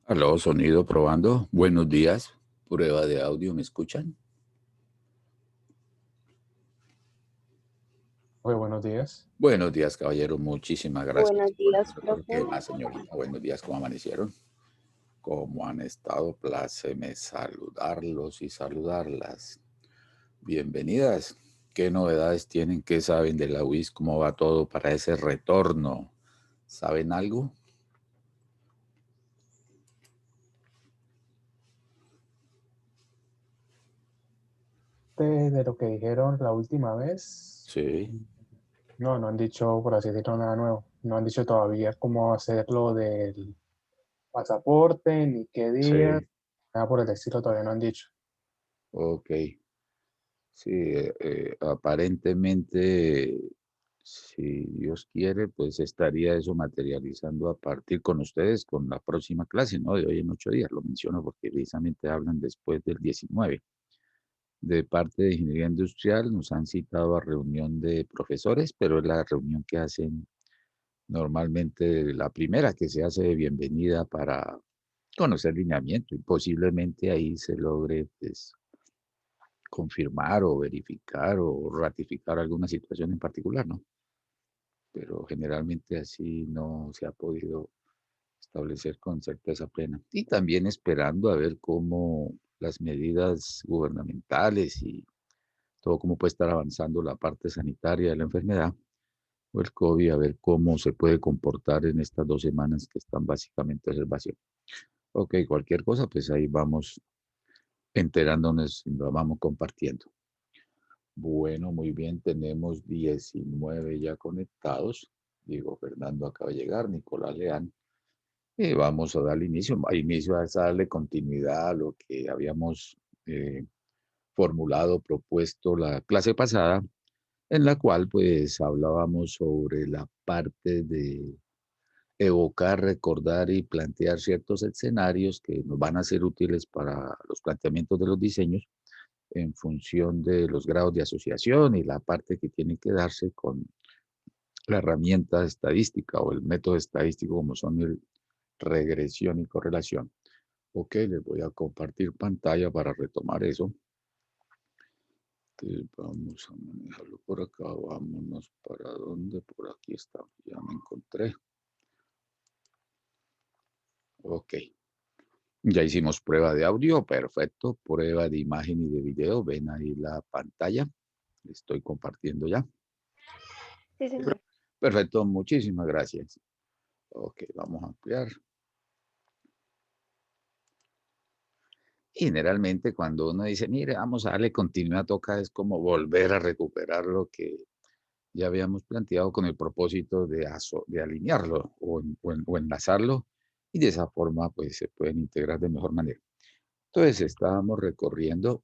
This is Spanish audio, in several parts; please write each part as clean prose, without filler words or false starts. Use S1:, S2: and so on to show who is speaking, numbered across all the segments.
S1: Aló, sonido probando. Buenos días. Prueba de audio, ¿me escuchan?
S2: Muy buenos días.
S1: Buenos días, caballero. Muchísimas gracias
S3: Buenos
S1: por
S3: días,
S1: eso.
S3: profe.
S1: ¿Qué más, señorita? Buenos días, ¿cómo amanecieron? ¿Cómo han estado? Pláceme saludarlos y saludarlas. Bienvenidas. ¿Qué novedades tienen? ¿Qué saben de la UIS? ¿Cómo va todo para ese retorno? ¿Saben algo?
S2: De lo que dijeron la última vez,
S1: Sí,
S2: no han dicho, por así decirlo, nada nuevo. No han dicho todavía cómo hacerlo del pasaporte, ni qué día,
S1: sí.
S2: nada por el estilo todavía no han dicho.
S1: Ok. Sí, aparentemente, si Dios quiere, pues estaría eso materializando a partir con ustedes con la próxima clase, ¿no? De hoy en 8 días. Lo menciono porque precisamente hablan después del 19. De parte de Ingeniería Industrial nos han citado a reunión de profesores, pero es la reunión que hacen normalmente la primera que se hace de bienvenida para conocer lineamiento y posiblemente ahí se logre, pues, confirmar o verificar o ratificar alguna situación en particular, ¿no? Pero generalmente así no se ha podido establecer con certeza plena. Y también esperando a ver cómo las medidas gubernamentales y todo cómo puede estar avanzando la parte sanitaria de la enfermedad o el COVID, a ver cómo se puede comportar en estas 2 semanas que están básicamente de observación. Ok, cualquier cosa, pues ahí vamos enterándonos y lo vamos compartiendo. Bueno, muy bien, tenemos 19 ya conectados. Diego Fernando acaba de llegar, Nicolás Leán. Y vamos a darle inicio a darle continuidad a lo que habíamos eh, formulado, propuesto la clase pasada, en la cual pues hablábamos sobre la parte de evocar, recordar y plantear ciertos escenarios que nos van a ser útiles para los planteamientos de los diseños en función de los grados de asociación y la parte que tiene que darse con la herramienta estadística o el método estadístico como son el regresión y correlación. Ok, les voy a compartir pantalla para retomar eso. Entonces vamos a manejarlo por acá, vámonos para dónde, por aquí está, ya me encontré. Ok, ya hicimos prueba de audio, perfecto, prueba de imagen y de video, ven ahí la pantalla, estoy compartiendo ya.
S3: Sí, señor.
S1: Perfecto, muchísimas gracias. Ok, vamos a ampliar. Generalmente cuando uno dice, mire, vamos a darle continuidad, toca es como volver a recuperar lo que ya habíamos planteado con el propósito de alinearlo o enlazarlo y de esa forma pues se pueden integrar de mejor manera. Entonces estábamos recorriendo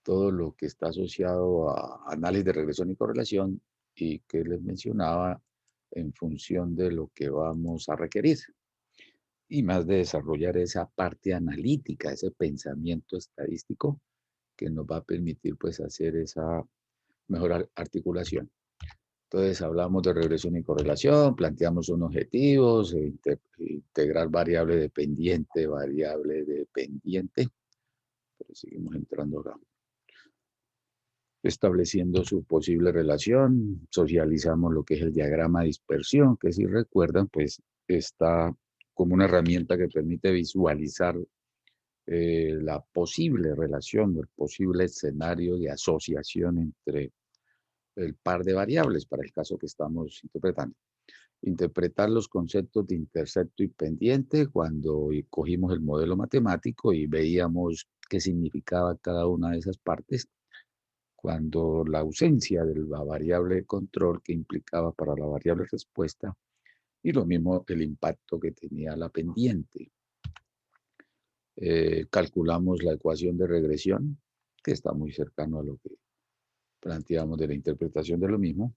S1: todo lo que está asociado a análisis de regresión y correlación y que les mencionaba en función de lo que vamos a requerir y más de desarrollar esa parte analítica, ese pensamiento estadístico que nos va a permitir pues hacer esa mejor articulación. Entonces hablamos de regresión y correlación, planteamos unos objetivos, integrar variable dependiente, pero seguimos entrando acá. Estableciendo su posible relación, socializamos lo que es el diagrama de dispersión, que si recuerdan, pues está como una herramienta que permite visualizar la posible relación, el posible escenario de asociación entre el par de variables para el caso que estamos interpretando. Interpretar los conceptos de intercepto y pendiente cuando cogimos el modelo matemático y veíamos qué significaba cada una de esas partes, cuando la ausencia de la variable de control que implicaba para la variable respuesta y lo mismo el impacto que tenía la pendiente. Calculamos la ecuación de regresión, que está muy cercano a lo que planteamos de la interpretación de lo mismo.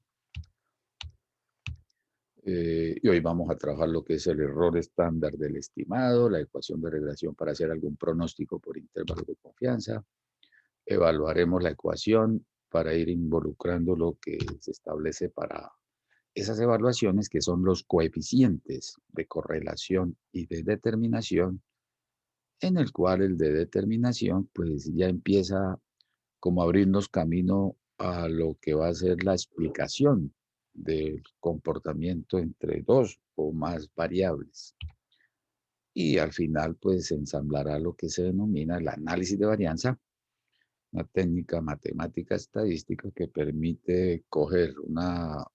S1: Y hoy vamos a trabajar lo que es el error estándar del estimado, la ecuación de regresión para hacer algún pronóstico por intervalos de confianza. Evaluaremos la ecuación para ir involucrando lo que se establece para esas evaluaciones que son los coeficientes de correlación y de determinación, en el cual el de determinación pues ya empieza como a abrirnos camino a lo que va a ser la explicación del comportamiento entre dos o más variables. Y al final pues se ensamblará lo que se denomina el análisis de varianza, una técnica matemática estadística que permite coger una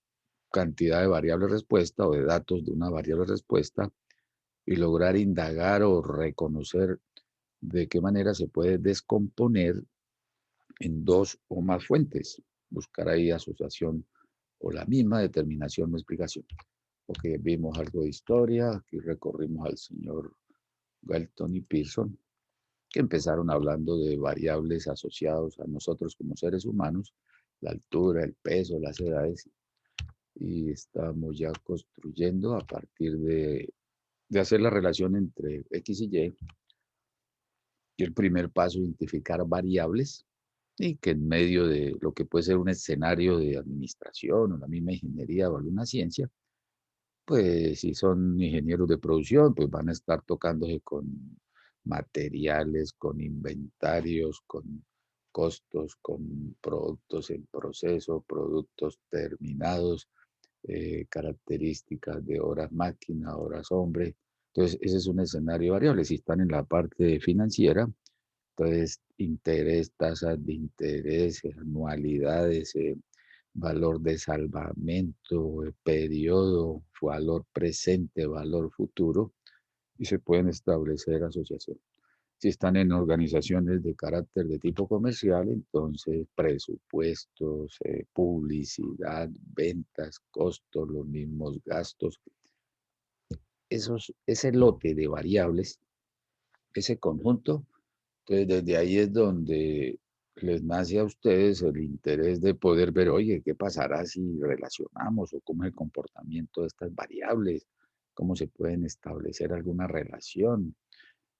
S1: cantidad de variables respuesta o de datos de una variable respuesta y lograr indagar o reconocer de qué manera se puede descomponer en dos o más fuentes, buscar ahí asociación o la misma determinación o explicación. Porque vimos algo de historia, aquí recorrimos al señor Galton y Pearson, que empezaron hablando de variables asociadas a nosotros como seres humanos, la altura, el peso, las edades, y estamos ya construyendo a partir de hacer la relación entre X y el primer paso, identificar variables, y que en medio de lo que puede ser un escenario de administración o la misma ingeniería o alguna ciencia, pues si son ingenieros de producción, pues van a estar tocándose con materiales, con inventarios, con costos, con productos en proceso, productos terminados, características de horas máquina, horas hombre. Entonces, ese es un escenario variable. Si están en la parte financiera, entonces interés, tasas de interés, anualidades, valor de salvamento, periodo, valor presente, valor futuro, y se pueden establecer asociaciones. Si están en organizaciones de carácter de tipo comercial, entonces presupuestos, publicidad, ventas, costos, los mismos gastos. Ese lote de variables, ese conjunto, entonces desde ahí es donde les nace a ustedes el interés de poder ver, oye, ¿qué pasará si relacionamos o cómo es el comportamiento de estas variables? ¿Cómo se pueden establecer alguna relación?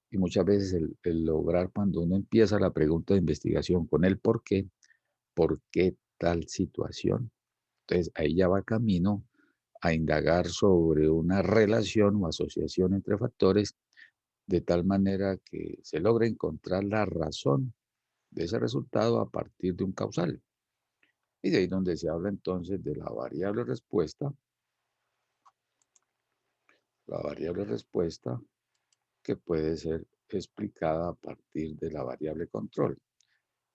S1: Y muchas veces el lograr cuando uno empieza la pregunta de investigación con el por qué tal situación. Entonces ahí ya va camino a indagar sobre una relación o asociación entre factores de tal manera que se logre encontrar la razón de ese resultado a partir de un causal. Y de ahí donde se habla entonces de la variable respuesta que puede ser explicada a partir de la variable control.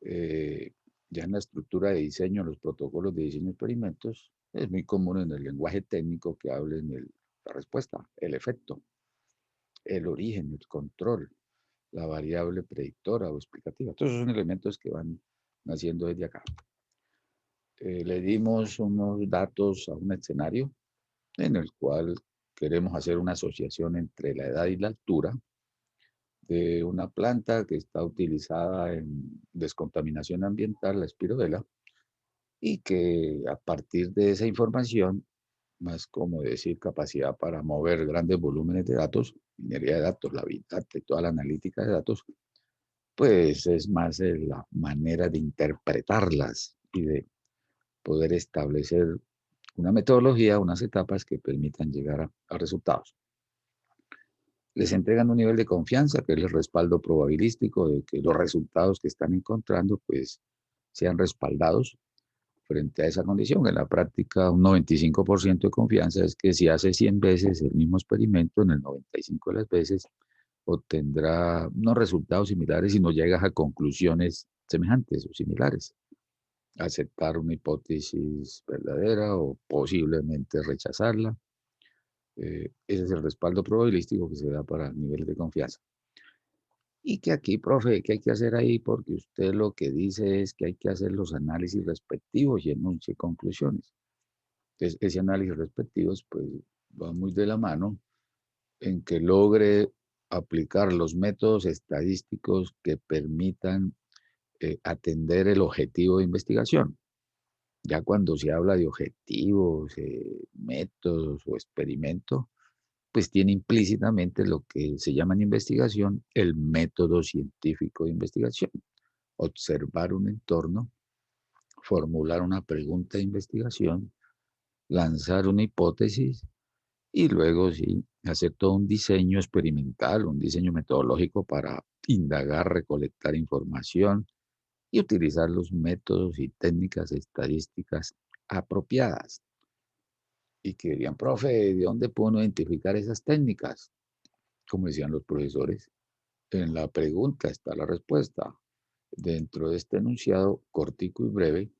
S1: Eh, ya en la estructura de diseño, los protocolos de diseño de experimentos, es muy común en el lenguaje técnico que hablen la respuesta, el efecto, el origen, el control, la variable predictora o explicativa. Todos esos son elementos que van naciendo desde acá. Le dimos unos datos a un escenario en el cual queremos hacer una asociación entre la edad y la altura de una planta que está utilizada en descontaminación ambiental, la espirodela, y que a partir de esa información, más como decir capacidad para mover grandes volúmenes de datos, minería de datos, la Big Data y toda la analítica de datos, pues es más la manera de interpretarlas y de poder establecer una metodología, unas etapas que permitan llegar a resultados. Les entregan un nivel de confianza, que es el respaldo probabilístico de que los resultados que están encontrando pues sean respaldados frente a esa condición. En la práctica, un 95% de confianza es que si hace 100 veces el mismo experimento, en el 95 de las veces obtendrá unos resultados similares y no llegas a conclusiones semejantes o similares. Aceptar una hipótesis verdadera o posiblemente rechazarla. Ese es el respaldo probabilístico que se da para niveles de confianza. Y que aquí, profe, ¿qué hay que hacer ahí? Porque usted lo que dice es que hay que hacer los análisis respectivos y enuncie conclusiones. Entonces, ese análisis respectivos, pues, va muy de la mano en que logre aplicar los métodos estadísticos que permitan atender el objetivo de investigación. Ya cuando se habla de objetivos, métodos o experimentos, pues tiene implícitamente lo que se llama en investigación el método científico de investigación. Observar un entorno, formular una pregunta de investigación lanzar una hipótesis y luego sí, hacer todo un diseño experimental, un diseño metodológico para indagar, recolectar información y utilizar los métodos y técnicas estadísticas apropiadas. Y que dirían, profe, ¿de dónde puedo uno identificar esas técnicas? Como decían los profesores, en la pregunta está la respuesta. Dentro de este enunciado cortico y breve,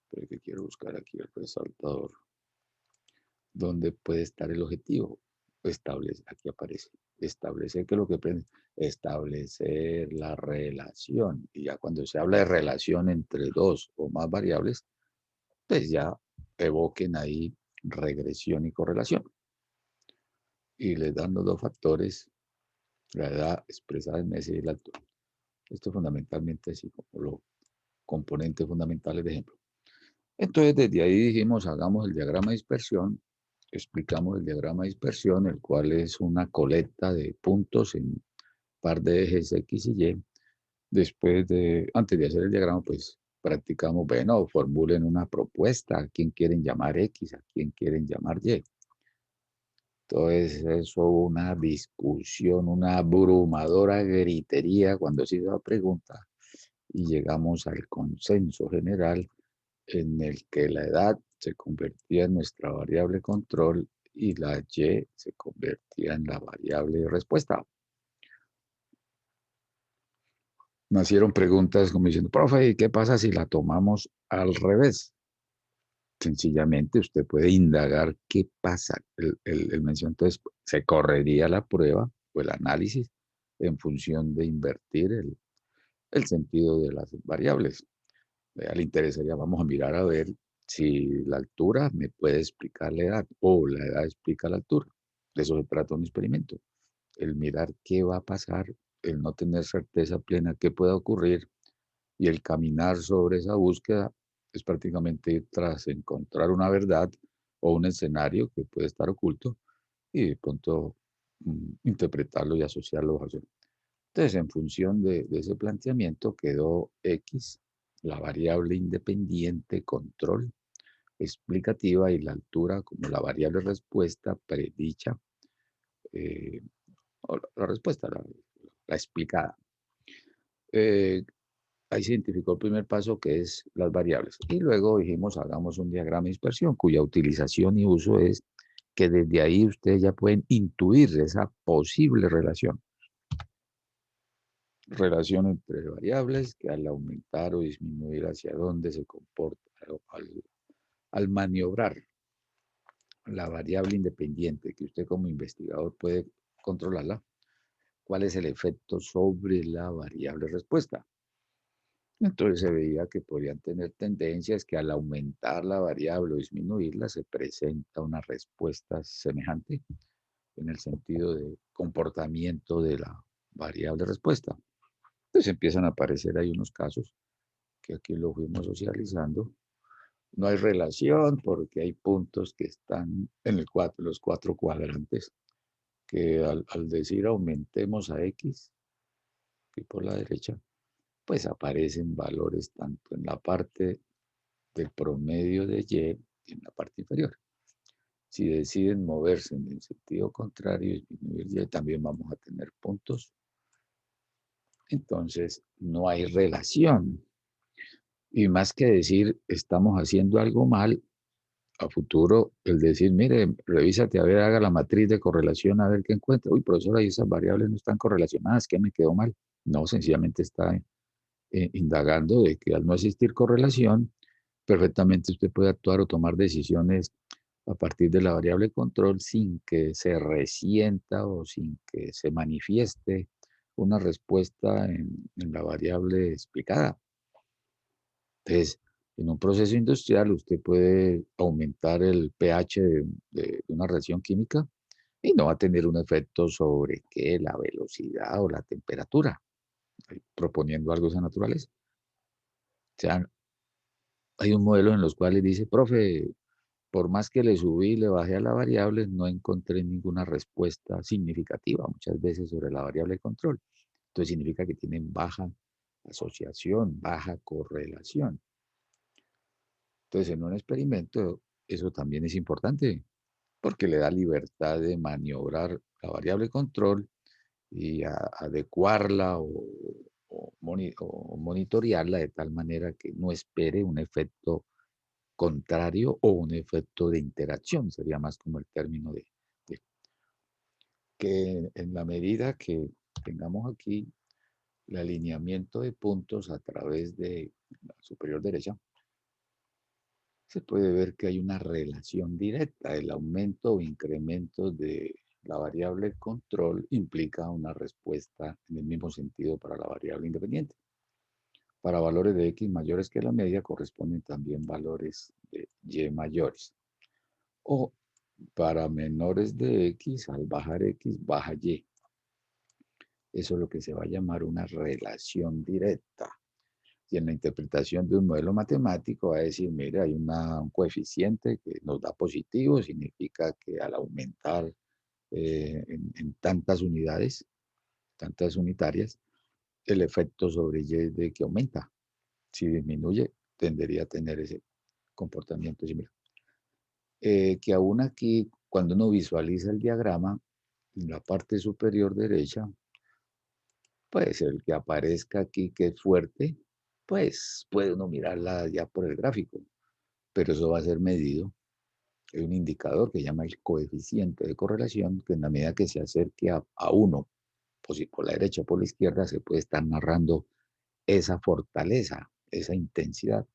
S1: pero que quiero buscar aquí el resaltador, donde puede estar el objetivo. Establece, aquí aparece, establecer que lo que aprende, establecer la relación. Y ya cuando se habla de relación entre dos o más variables, pues ya evoquen ahí regresión y correlación. Y les dan los dos factores, la edad expresada en meses y la altura. Esto fundamentalmente así como los componentes fundamentales de ejemplo. Entonces, desde ahí dijimos, hagamos el diagrama de dispersión, explicamos el diagrama de dispersión, el cual es una colecta de puntos en par de ejes X y Y. Antes de hacer el diagrama, pues practicamos, bueno, formulen una propuesta, a quién quieren llamar X, a quién quieren llamar Y. Entonces, eso una discusión, una abrumadora gritería cuando se hizo la pregunta y llegamos al consenso general en el que la edad se convertía en nuestra variable control y la Y se convertía en la variable de respuesta. Nacieron preguntas como diciendo, profe, ¿y qué pasa si la tomamos al revés? Sencillamente usted puede indagar qué pasa. El mención, entonces, se correría la prueba o el análisis en función de invertir el sentido de las variables. Le interesaría, vamos a mirar a ver si la altura me puede explicar la edad o la edad explica la altura. De eso se trata un experimento. El mirar qué va a pasar, el no tener certeza plena qué puede ocurrir y el caminar sobre esa búsqueda es prácticamente ir tras encontrar una verdad o un escenario que puede estar oculto y de pronto interpretarlo y asociarlo. Entonces, en función de ese planteamiento quedó X, la variable independiente control explicativa y la altura como la variable respuesta predicha, eh, o la respuesta, la explicada. Eh, Ahí se identificó el primer paso que es las variables. Y luego dijimos, hagamos un diagrama de dispersión cuya utilización y uso es que desde ahí ustedes ya pueden intuir esa posible relación. Relación entre variables que al aumentar o disminuir hacia dónde se comporta al maniobrar la variable independiente que usted como investigador puede controlarla, cuál es el efecto sobre la variable respuesta. Entonces se veía que podrían tener tendencias que al aumentar la variable o disminuirla se presenta una respuesta semejante en el sentido de comportamiento de la variable respuesta. Entonces empiezan a aparecer ahí unos casos que aquí lo fuimos socializando. No hay relación porque hay puntos que están en los cuatro cuadrantes que al decir aumentemos a X y por la derecha, pues aparecen valores tanto en la parte del promedio de Y y en la parte inferior. Si deciden moverse en el sentido contrario y disminuir Y, también vamos a tener puntos. Entonces, no hay relación. Y más que decir, estamos haciendo algo mal, a futuro, el decir, mire, revísate, a ver, haga la matriz de correlación, a ver qué encuentra. Uy, profesor, ahí esas variables no están correlacionadas, ¿qué me quedó mal? No, sencillamente está indagando de que al no existir correlación, perfectamente usted puede actuar o tomar decisiones a partir de la variable control sin que se resienta o sin que se manifieste una respuesta en la variable explicada. Entonces, en un proceso industrial usted puede aumentar el pH de una reacción química y no va a tener un efecto sobre qué, la velocidad o la temperatura, proponiendo algo de esa naturaleza. O sea, hay un modelo en los cuales dice, profe, por más que le subí y le bajé a la variable, no encontré ninguna respuesta significativa muchas veces sobre la variable de control. Entonces significa que tienen baja asociación, baja correlación. Entonces, en un experimento, eso también es importante porque le da libertad de maniobrar la variable control y adecuarla o monitorearla de tal manera que no espere un efecto contrario o un efecto de interacción, sería más como el término de que en la medida que tengamos aquí el alineamiento de puntos a través de la superior derecha, se puede ver que hay una relación directa. El aumento o incremento de la variable control implica una respuesta en el mismo sentido para la variable independiente. Para valores de x mayores que la media corresponden también valores de y mayores. O para menores de x, al bajar x, baja y. Eso es lo que se va a llamar una relación directa. Y en la interpretación de un modelo matemático va a decir, mire, hay un coeficiente que nos da positivo, significa que al aumentar en tantas unidades, tantas unitarias, el efecto sobre Y es de que aumenta. Si disminuye, tendería a tener ese comportamiento similar. Que aún aquí, cuando uno visualiza el diagrama, en la parte superior derecha, pues el que aparezca aquí que es fuerte, pues puede uno mirarla ya por el gráfico, pero eso va a ser medido. Hay un indicador que se llama el coeficiente de correlación, que en la medida que se acerque a uno, pues si por la derecha o por la izquierda, se puede estar narrando esa fortaleza, esa intensidad.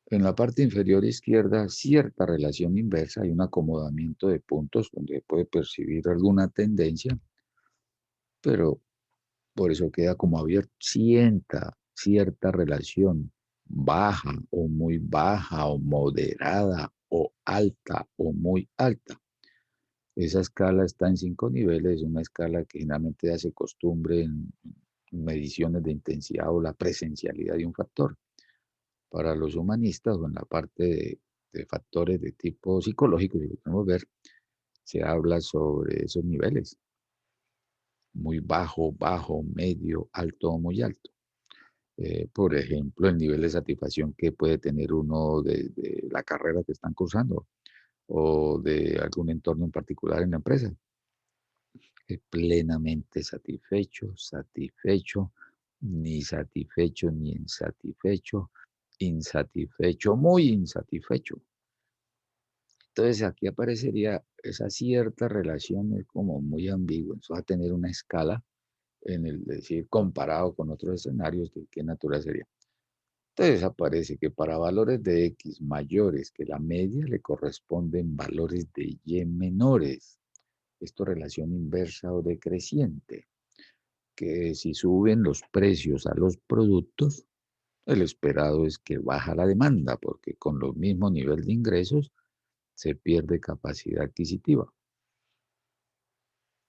S1: En la parte inferior izquierda, cierta relación inversa, hay un acomodamiento de puntos donde puede percibir alguna tendencia, pero por eso queda como abierto. Cierta relación baja o muy baja o moderada o alta o muy alta. Esa escala está en 5 niveles, una escala que generalmente hace costumbre en mediciones de intensidad o la presencialidad de un factor. Para los humanistas o en la parte de factores de tipo psicológico, si lo podemos ver, se habla sobre esos niveles, muy bajo, bajo, medio, alto o muy alto. Por ejemplo, el nivel de satisfacción que puede tener uno de la carrera que están cursando o de algún entorno en particular en la empresa. Plenamente satisfecho, satisfecho, ni satisfecho ni insatisfecho, insatisfecho, muy insatisfecho. Entonces aquí aparecería esa cierta relación, es como muy ambigua. Eso va a tener una escala en el decir comparado con otros escenarios, ¿de qué naturaleza sería? Entonces aparece que para valores de X mayores que la media le corresponden valores de Y menores. Esto relación inversa o decreciente, que si suben los precios a los productos, el esperado es que baja la demanda, porque con los mismos niveles de ingresos se pierde capacidad adquisitiva.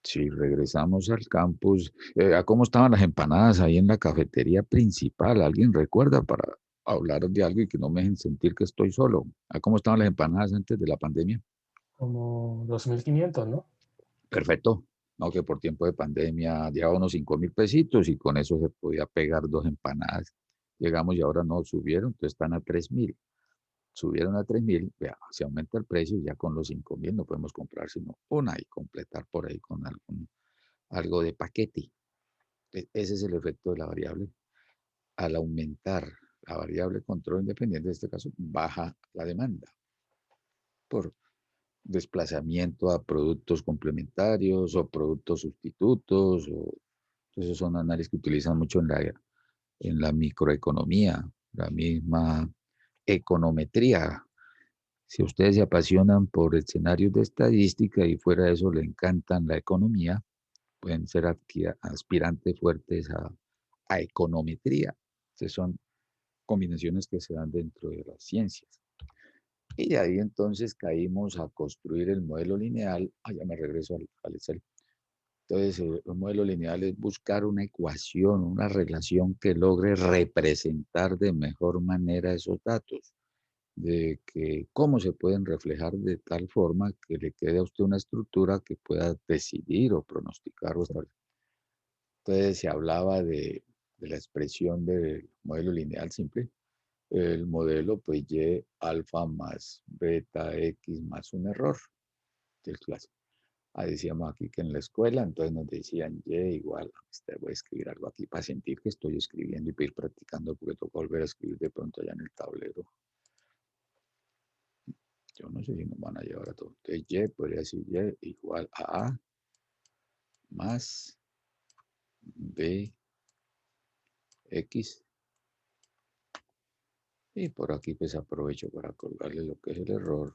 S1: Si regresamos al campus, ¿a cómo estaban las empanadas ahí en la cafetería principal? ¿Alguien recuerda para hablar de algo y que no me dejen sentir que estoy solo? ¿A cómo estaban las empanadas antes de la pandemia?
S2: Como 2.500, ¿no?
S1: Perfecto. No, que por tiempo de pandemia llevaba unos 5.000 pesitos y con eso se podía pegar 2 empanadas. Llegamos y ahora no subieron, entonces están a 3.000. Subieron a 3.000, vea, se aumenta el precio y ya con los 5.000 no podemos comprar sino una y completar por ahí con algo de paquete. Ese es el efecto de la variable. Al aumentar la variable control independiente, en este caso, baja la demanda por desplazamiento a productos complementarios o productos sustitutos. Esos son análisis que utilizan mucho en la microeconomía, la misma econometría. Si ustedes se apasionan por escenarios de estadística y fuera de eso le encantan la economía, pueden ser aspirantes fuertes a econometría. Esas son combinaciones que se dan dentro de las ciencias. Y de ahí entonces caímos a construir el modelo lineal. Ya me regreso al Excel. Entonces, el modelo lineal es buscar una ecuación, una relación que logre representar de mejor manera esos datos, de que cómo se pueden reflejar de tal forma que le quede a usted una estructura que pueda decidir o pronosticar o establecer. Entonces, se hablaba de la expresión del modelo lineal simple, el modelo, pues Y alfa más beta X más un error del clásico. Ah, decíamos aquí que en la escuela, entonces nos decían Y igual, voy a escribir algo aquí para sentir que estoy escribiendo y para ir practicando, porque toca volver a escribir de pronto allá en el tablero. Yo no sé si nos van a llevar a todo. Entonces Y, podría decir Y igual a A más B X. Y por aquí pues aprovecho para colgarle lo que es el error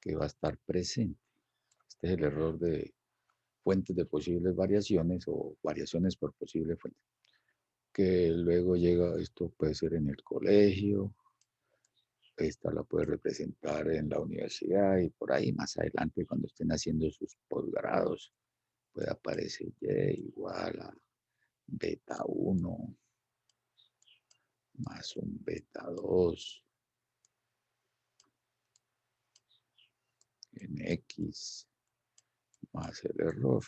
S1: que va a estar presente. Este es el error de fuentes de posibles variaciones o variaciones por posible fuente. Que luego llega, esto puede ser en el colegio, esta la puede representar en la universidad y por ahí más adelante cuando estén haciendo sus posgrados puede aparecer Y igual a beta 1 más un beta 2 en X más el error.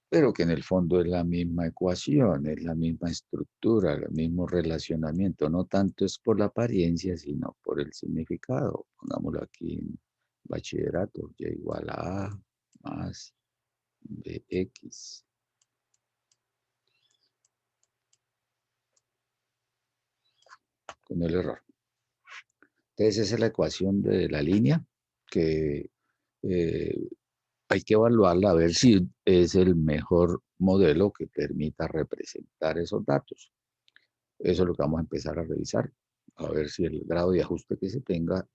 S1: Pero que en el fondo es la misma ecuación, es la misma estructura, el mismo relacionamiento. No tanto es por la apariencia, sino por el significado. Pongámoslo aquí en bachillerato, Y igual a A más BX. Con el error. Entonces esa es la ecuación de la línea que eh, hay que evaluarla a ver si es el mejor modelo que permita representar esos datos. Eso es lo que vamos a empezar a revisar, a ver si el grado de ajuste que se tenga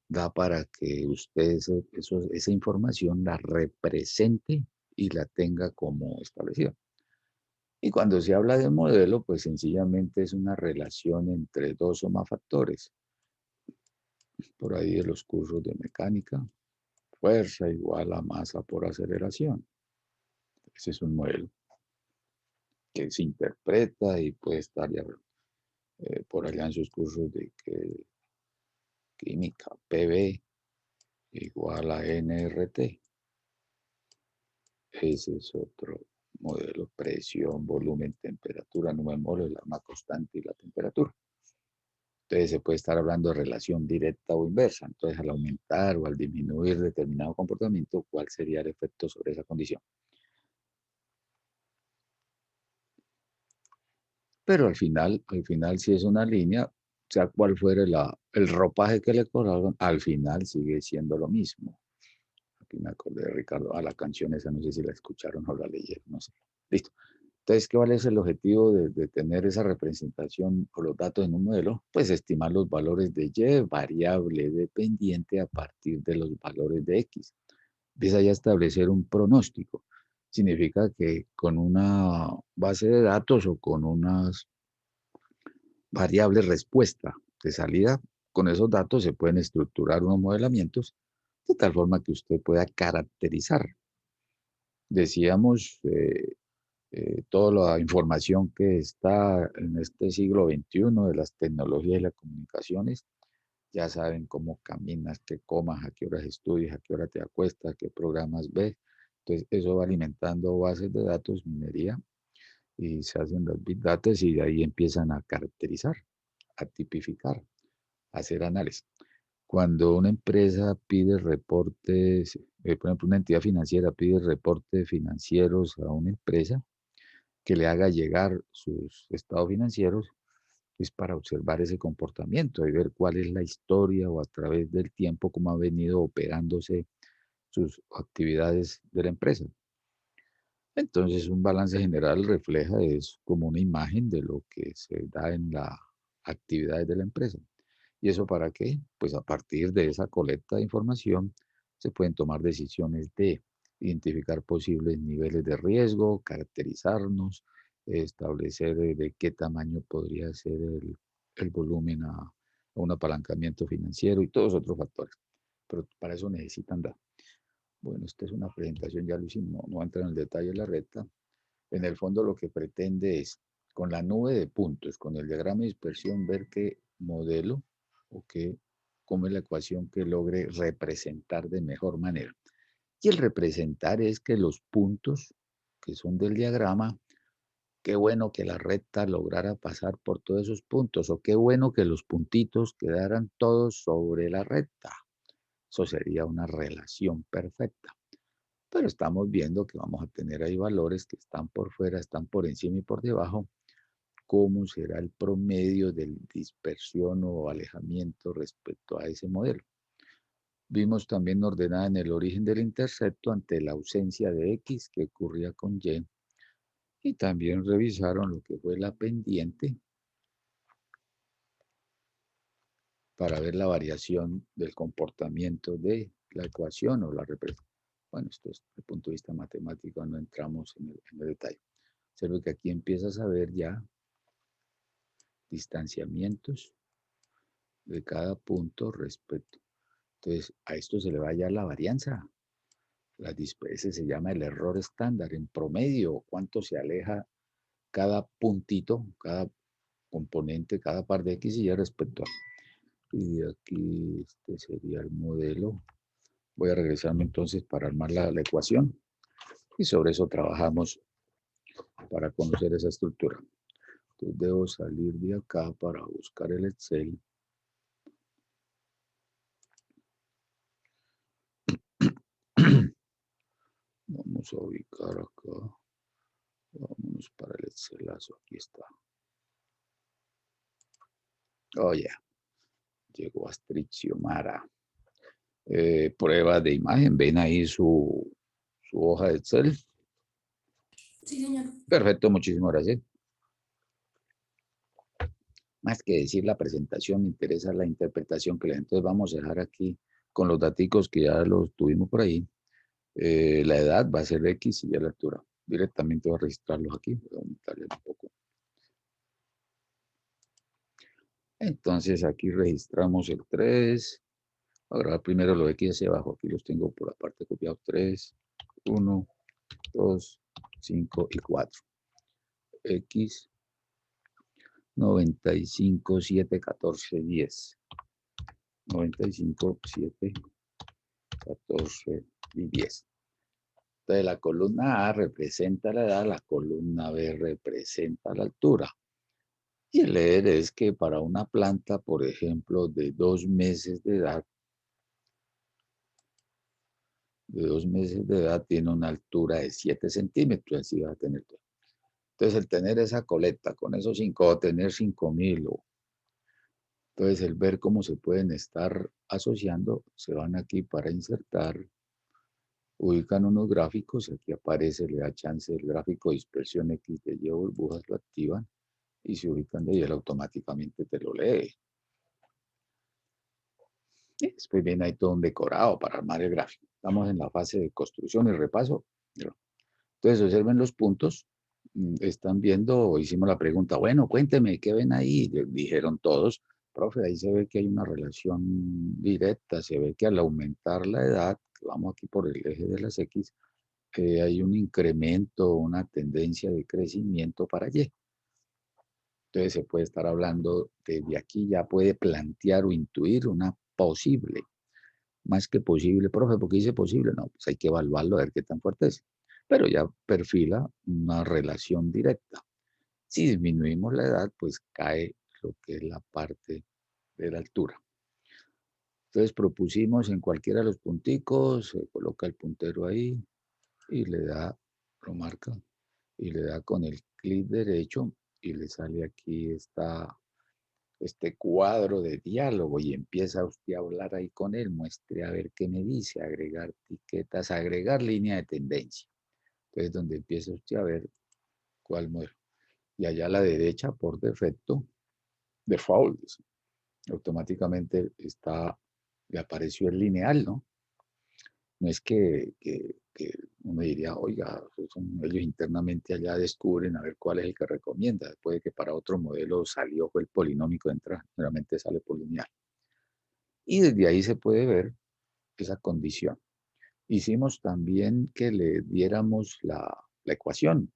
S1: da para que usted esa información la represente y la tenga como establecida. Y cuando se habla de modelo, pues sencillamente es una relación entre dos o más factores. Por ahí de los cursos de mecánica, fuerza igual a masa por aceleración. Ese es un modelo que se interpreta y puede estar ya, por allá en sus cursos de química, PB igual a nRT. Ese es otro modelo, presión, volumen, temperatura, número de moles, la constante y la temperatura. Entonces se puede estar hablando de relación directa o inversa. Entonces al aumentar o al disminuir determinado comportamiento, ¿cuál sería el efecto sobre esa condición? Pero al final si es una línea, sea cual fuera el ropaje que le colocan, al final sigue siendo lo mismo. Aquí me acordé de Ricardo, a la canción esa, no sé si la escucharon o la leyeron, no sé. Listo. Entonces, ¿cuál es el objetivo de tener esa representación o los datos en un modelo? Pues estimar los valores de Y variable dependiente a partir de los valores de X. Empieza ya a establecer un pronóstico. Significa que con una base de datos o con unas variables respuesta de salida, con esos datos se pueden estructurar unos modelamientos de tal forma que usted pueda caracterizar. Decíamos, toda la información que está en este siglo XXI de las tecnologías y las comunicaciones, ya saben cómo caminas, qué comas, a qué horas estudias, a qué hora te acuestas, qué programas ves. Entonces, eso va alimentando bases de datos, minería, y se hacen los big data y de ahí empiezan a caracterizar, a tipificar, a hacer análisis. Cuando una empresa pide reportes, por ejemplo, una entidad financiera pide reportes financieros a una empresa, que le haga llegar sus estados financieros, es para observar ese comportamiento y ver cuál es la historia o a través del tiempo cómo ha venido operándose sus actividades de la empresa. Entonces, un balance general refleja, es como una imagen de lo que se da en las actividades de la empresa. ¿Y eso para qué? Pues a partir de esa colecta de información se pueden tomar decisiones de identificar posibles niveles de riesgo, caracterizarnos, establecer de qué tamaño podría ser el volumen a un apalancamiento financiero y todos otros factores. Pero para eso necesitan datos. Bueno, esta es una presentación, ya lo hicimos, no entra en el detalle de la recta. En el fondo lo que pretende es, con la nube de puntos, con el diagrama de dispersión, ver qué modelo o qué, cómo es la ecuación que logre representar de mejor manera. Y el representar es que los puntos que son del diagrama qué bueno que la recta lograra pasar por todos esos puntos, o qué bueno que los puntitos quedaran todos sobre la recta. Eso sería una relación perfecta. Pero estamos viendo que vamos a tener ahí valores que están por fuera, están por encima y por debajo. ¿Cómo será el promedio de dispersión o alejamiento respecto a ese modelo? Vimos también ordenada en el origen del intercepto ante la ausencia de X que ocurría con Y. Y también revisaron lo que fue la pendiente para ver la variación del comportamiento de la ecuación o la representación. Bueno, esto es desde el punto de vista matemático, no entramos en el detalle. Observe que aquí empiezas a ver ya distanciamientos de cada punto respecto. Entonces, a esto se le va ya la varianza. Ese se llama el error estándar en promedio, cuánto se aleja cada puntito, cada componente, cada par de X y Y respecto a. Y de aquí este sería el modelo. Voy a regresarme entonces para armar la ecuación y sobre eso trabajamos para conocer esa estructura. Entonces debo salir de acá para buscar el Excel. Vamos a ubicar acá. Vámonos para el Excelazo. Aquí está. Oh, ya. Llegó Astrid Xiomara. Prueba de imagen. Ven ahí su hoja de Excel.
S4: Sí, señor.
S1: Perfecto, muchísimas gracias. Más que decir la presentación, me interesa la interpretación que le. Entonces vamos a dejar aquí con los daticos que ya los tuvimos por ahí. La edad va a ser X y ya la altura. Directamente voy a registrarlos aquí. Voy a aumentarle un poco. Entonces aquí registramos el 3. Voy a grabar primero los X hacia abajo. Aquí los tengo por la parte copiados. 3, 1, 2, 5 y 4. X 95, 7, 14, 10. 95, 7, 14 y 10. Entonces la columna A representa la edad, la columna B representa la altura. Y el leer es que para una planta, por ejemplo, de 2 meses de edad, tiene una altura de 7 centímetros, así va a tener todo. Entonces el tener esa coleta con esos 5 o tener 5.000, entonces el ver cómo se pueden estar asociando, se van aquí para insertar, ubican unos gráficos, aquí aparece, le da chance el gráfico de dispersión X de Y burbujas, lo activan y se ubican de ahí, él automáticamente te lo lee. Y después viene ahí todo un decorado para armar el gráfico. Estamos en la fase de construcción y repaso. Entonces observen los puntos, están viendo, hicimos la pregunta, bueno, cuénteme, ¿qué ven ahí? Dijeron todos, profe, ahí se ve que hay una relación directa, se ve que al aumentar la edad, vamos aquí por el eje de las X, hay un incremento, una tendencia de crecimiento para Y. Entonces se puede estar hablando, desde aquí ya puede plantear o intuir una posible, más que posible, profe, ¿por qué dice posible? No, pues hay que evaluarlo a ver qué tan fuerte es. Pero ya perfila una relación directa. Si disminuimos la edad, pues cae lo que es la parte de la altura. Entonces propusimos en cualquiera de los punticos, se coloca el puntero ahí y le da, lo marca, y le da con el clic derecho y le sale aquí este cuadro de diálogo y empieza usted a hablar ahí con él, muestre a ver qué me dice, agregar etiquetas, agregar línea de tendencia. Entonces, donde empieza usted a ver cuál muere. Y allá a la derecha, por defecto, default, automáticamente le apareció el lineal, ¿no? No es que uno diría, oiga, ellos internamente allá descubren a ver cuál es el que recomienda. Puede que para otro modelo salió fue el polinómico de entrada, generalmente sale por lineal. Y desde ahí se puede ver esa condición. Hicimos también que le diéramos la ecuación.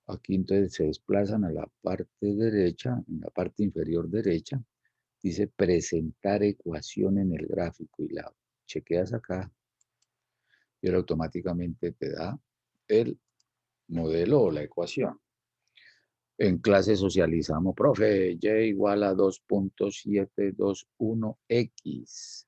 S1: Aquí entonces se desplazan a la parte derecha, en la parte inferior derecha, dice presentar ecuación en el gráfico y la chequeas acá y él automáticamente te da el modelo o la ecuación. En clase socializamos, profe, y igual a 2.721x.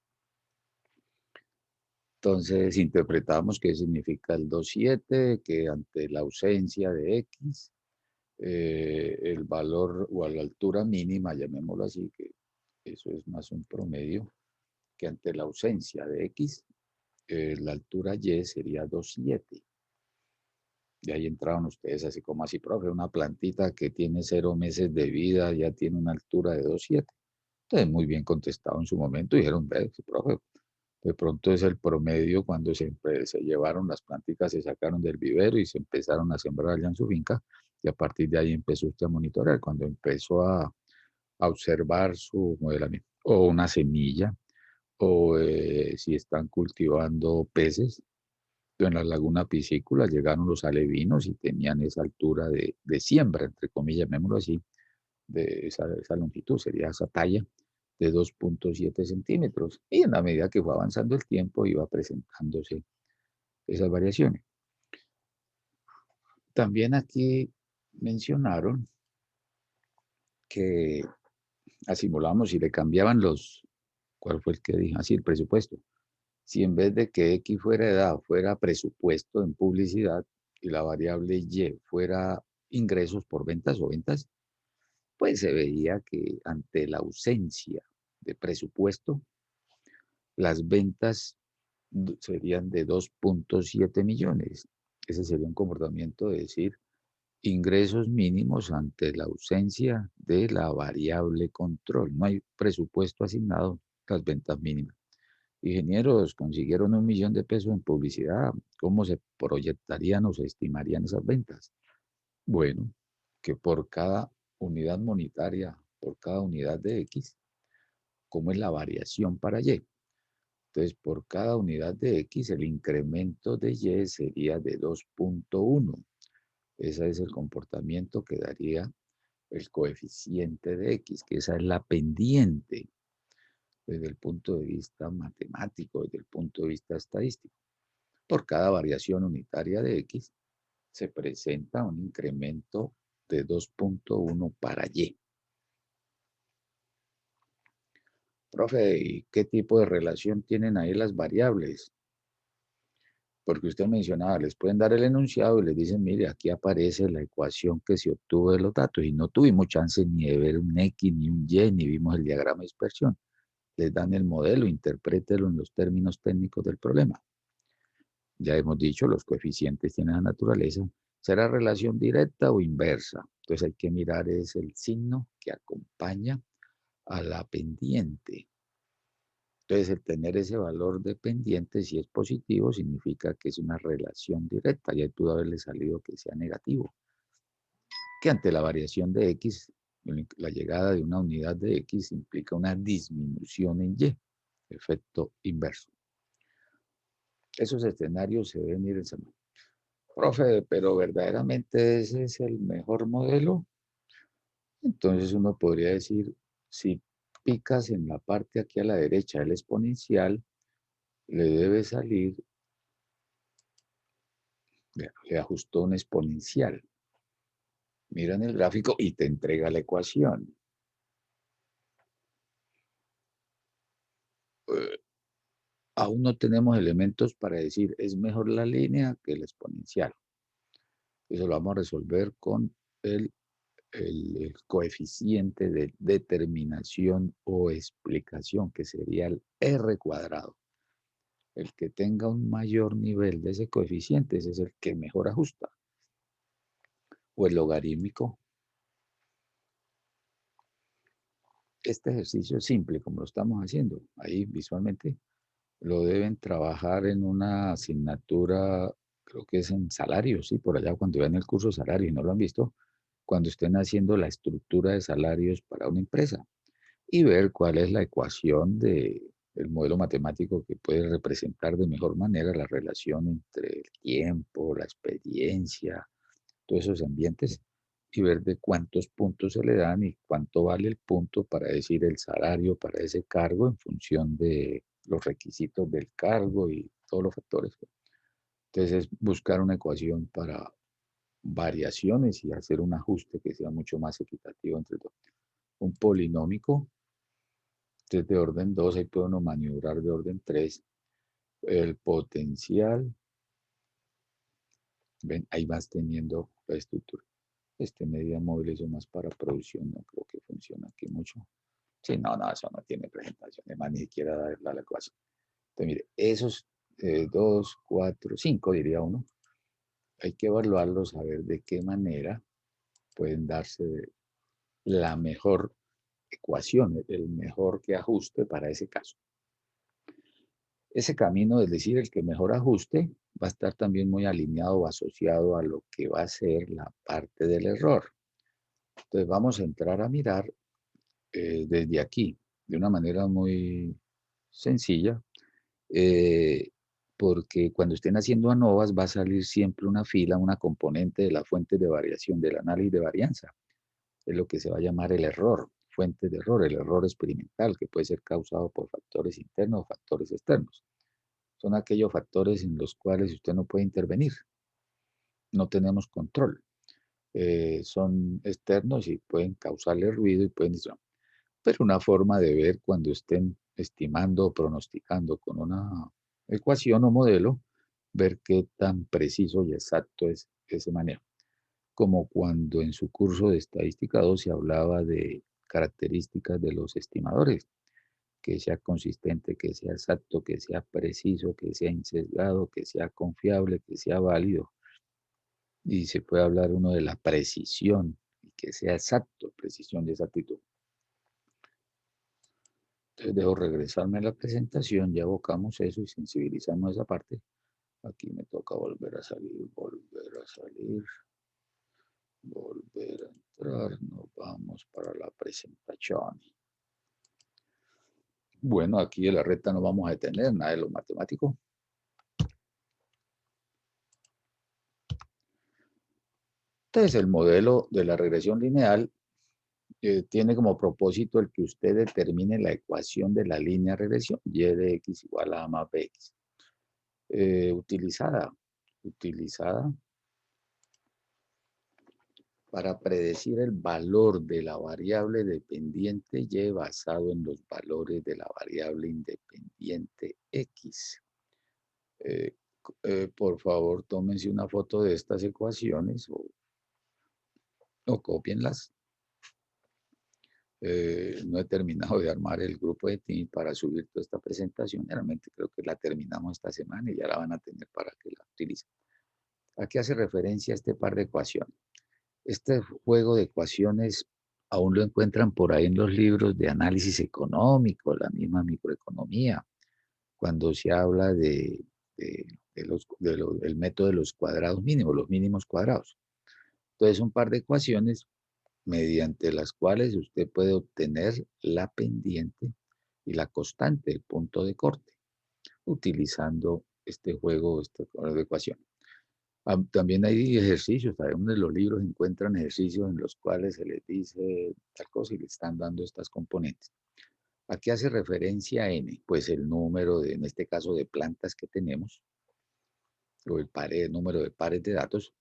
S1: Entonces interpretamos qué significa el 2.7, que ante la ausencia de x, el valor o a la altura mínima, llamémoslo así, que eso es más un promedio, que ante la ausencia de x, la altura y sería 2.7. Y ahí entraron ustedes así como así, profe, una plantita que tiene 0 meses de vida ya tiene una altura de 2.7. Entonces, muy bien contestado en su momento. Dijeron, ve, profe, de pronto es el promedio cuando se llevaron las plantitas, se sacaron del vivero y se empezaron a sembrar allá en su finca. Y a partir de ahí empezó usted a monitorear. Cuando empezó a observar su modelamiento, o una semilla, o si están cultivando peces. En la laguna piscícola llegaron los alevinos y tenían esa altura de siembra, entre comillas, llamémoslo así, de esa longitud, sería esa talla de 2.7 centímetros. Y en la medida que fue avanzando el tiempo, iba presentándose esas variaciones. También aquí mencionaron que asimulamos y le cambiaban ¿cuál fue el que dije? Así, el presupuesto. Si en vez de que X fuera edad, fuera presupuesto en publicidad y la variable Y fuera ingresos por ventas o ventas, pues se veía que ante la ausencia de presupuesto, las ventas serían de 2.7 millones. Ese sería un comportamiento de decir ingresos mínimos ante la ausencia de la variable control. No hay presupuesto asignado, las ventas mínimas. Ingenieros consiguieron 1 millón de pesos en publicidad. ¿Cómo se proyectarían o se estimarían esas ventas? Bueno, que por cada unidad monetaria, por cada unidad de X, ¿cómo es la variación para Y? Entonces, por cada unidad de X, el incremento de Y sería de 2.1. Ese es el comportamiento que daría el coeficiente de X, que esa es la pendiente desde el punto de vista matemático, desde el punto de vista estadístico. Por cada variación unitaria de X, se presenta un incremento de 2.1 para Y. Profe, ¿y qué tipo de relación tienen ahí las variables? Porque usted mencionaba, les pueden dar el enunciado y les dicen, mire, aquí aparece la ecuación que se obtuvo de los datos y no tuvimos chance ni de ver un X, ni un Y, ni vimos el diagrama de dispersión. Les dan el modelo, interprételo en los términos técnicos del problema. Ya hemos dicho, los coeficientes tienen la naturaleza. ¿Será relación directa o inversa? Entonces hay que mirar es el signo que acompaña a la pendiente. Entonces, el tener ese valor de pendiente, si es positivo, significa que es una relación directa. Ya pudo haberle salido que sea negativo. Que ante la variación de X, la llegada de una unidad de X implica una disminución en Y, efecto inverso. Esos escenarios se deben ir enseñando. Profe, pero verdaderamente ese es el mejor modelo. Entonces uno podría decir, si picas en la parte aquí a la derecha del exponencial, le debe salir, le ajustó un exponencial. Mira en el gráfico y te entrega la ecuación. Aún no tenemos elementos para decir es mejor la línea que el exponencial. Eso lo vamos a resolver con el coeficiente de determinación o explicación, que sería el R cuadrado. El que tenga un mayor nivel de ese coeficiente, ese es el que mejor ajusta. O el logarítmico. Este ejercicio es simple, como lo estamos haciendo ahí visualmente. Lo deben trabajar en una asignatura, creo que es en salarios, sí, por allá cuando vean el curso de salarios y no lo han visto, cuando estén haciendo la estructura de salarios para una empresa y ver cuál es la ecuación del modelo matemático que puede representar de mejor manera la relación entre el tiempo, la experiencia, todos esos ambientes y ver de cuántos puntos se le dan y cuánto vale el punto para decir el salario para ese cargo en función de los requisitos del cargo y todos los factores. Entonces es buscar una ecuación para variaciones y hacer un ajuste que sea mucho más equitativo entre todos. Un polinómico, entonces de orden 2, ahí puede uno maniobrar de orden 3. El potencial, ven, ahí vas teniendo la estructura. Medida móvil, eso más para producción, no creo que funcione aquí mucho. Sí, no, eso no tiene presentación, además ni siquiera dar la ecuación. Entonces, mire, esos 2, 4, 5, diría uno, hay que evaluarlos, a ver de qué manera pueden darse la mejor ecuación, el mejor que ajuste para ese caso. Ese camino, es decir, el que mejor ajuste, va a estar también muy alineado o asociado a lo que va a ser la parte del error. Entonces vamos a entrar a mirar desde aquí, de una manera muy sencilla, porque cuando estén haciendo ANOVAs va a salir siempre una fila, una componente de la fuente de variación, del análisis de varianza. Es lo que se va a llamar el error, fuente de error, el error experimental, que puede ser causado por factores internos o factores externos. Son aquellos factores en los cuales usted no puede intervenir, no tenemos control. Son externos y pueden causarle ruido y pueden... Pero una forma de ver cuando estén estimando o pronosticando con una ecuación o modelo, ver qué tan preciso y exacto es ese manejo. Como cuando en su curso de estadística 2 se hablaba de características de los estimadores, que sea consistente, que sea exacto, que sea preciso, que sea insesgado, que sea confiable, que sea válido. Y se puede hablar uno de la precisión, y que sea exacto, precisión y exactitud. Entonces dejo regresarme a la presentación, ya evocamos eso y sensibilizamos esa parte. Aquí me toca volver a salir, volver a salir, volver a entrar. Nos vamos para la presentación. Bueno, aquí de la recta no vamos a detener, nada de lo matemático. Entonces el modelo de la regresión lineal tiene como propósito el que usted determine la ecuación de la línea de regresión, y de x igual a más bx. Utilizada para predecir el valor de la variable dependiente y basado en los valores de la variable independiente x. Por favor, tómense una foto de estas ecuaciones o cópienlas. No he terminado de armar el grupo de Teams para subir toda esta presentación. Realmente creo que la terminamos esta semana y ya la van a tener para que la utilicen. Aquí hace referencia a este par de ecuaciones. Este juego de ecuaciones aún lo encuentran por ahí en los libros de análisis económico, la misma microeconomía, cuando se habla del método de los cuadrados mínimos, los mínimos cuadrados. Entonces, un par de ecuaciones mediante las cuales usted puede obtener la pendiente y la constante, el punto de corte, utilizando este juego, este juego de ecuaciones. También hay ejercicios, en los libros encuentran ejercicios en los cuales se les dice tal cosa y le están dando estas componentes. ¿A qué hace referencia n? Pues el número, en este caso, de plantas que tenemos, o el número de pares de datos,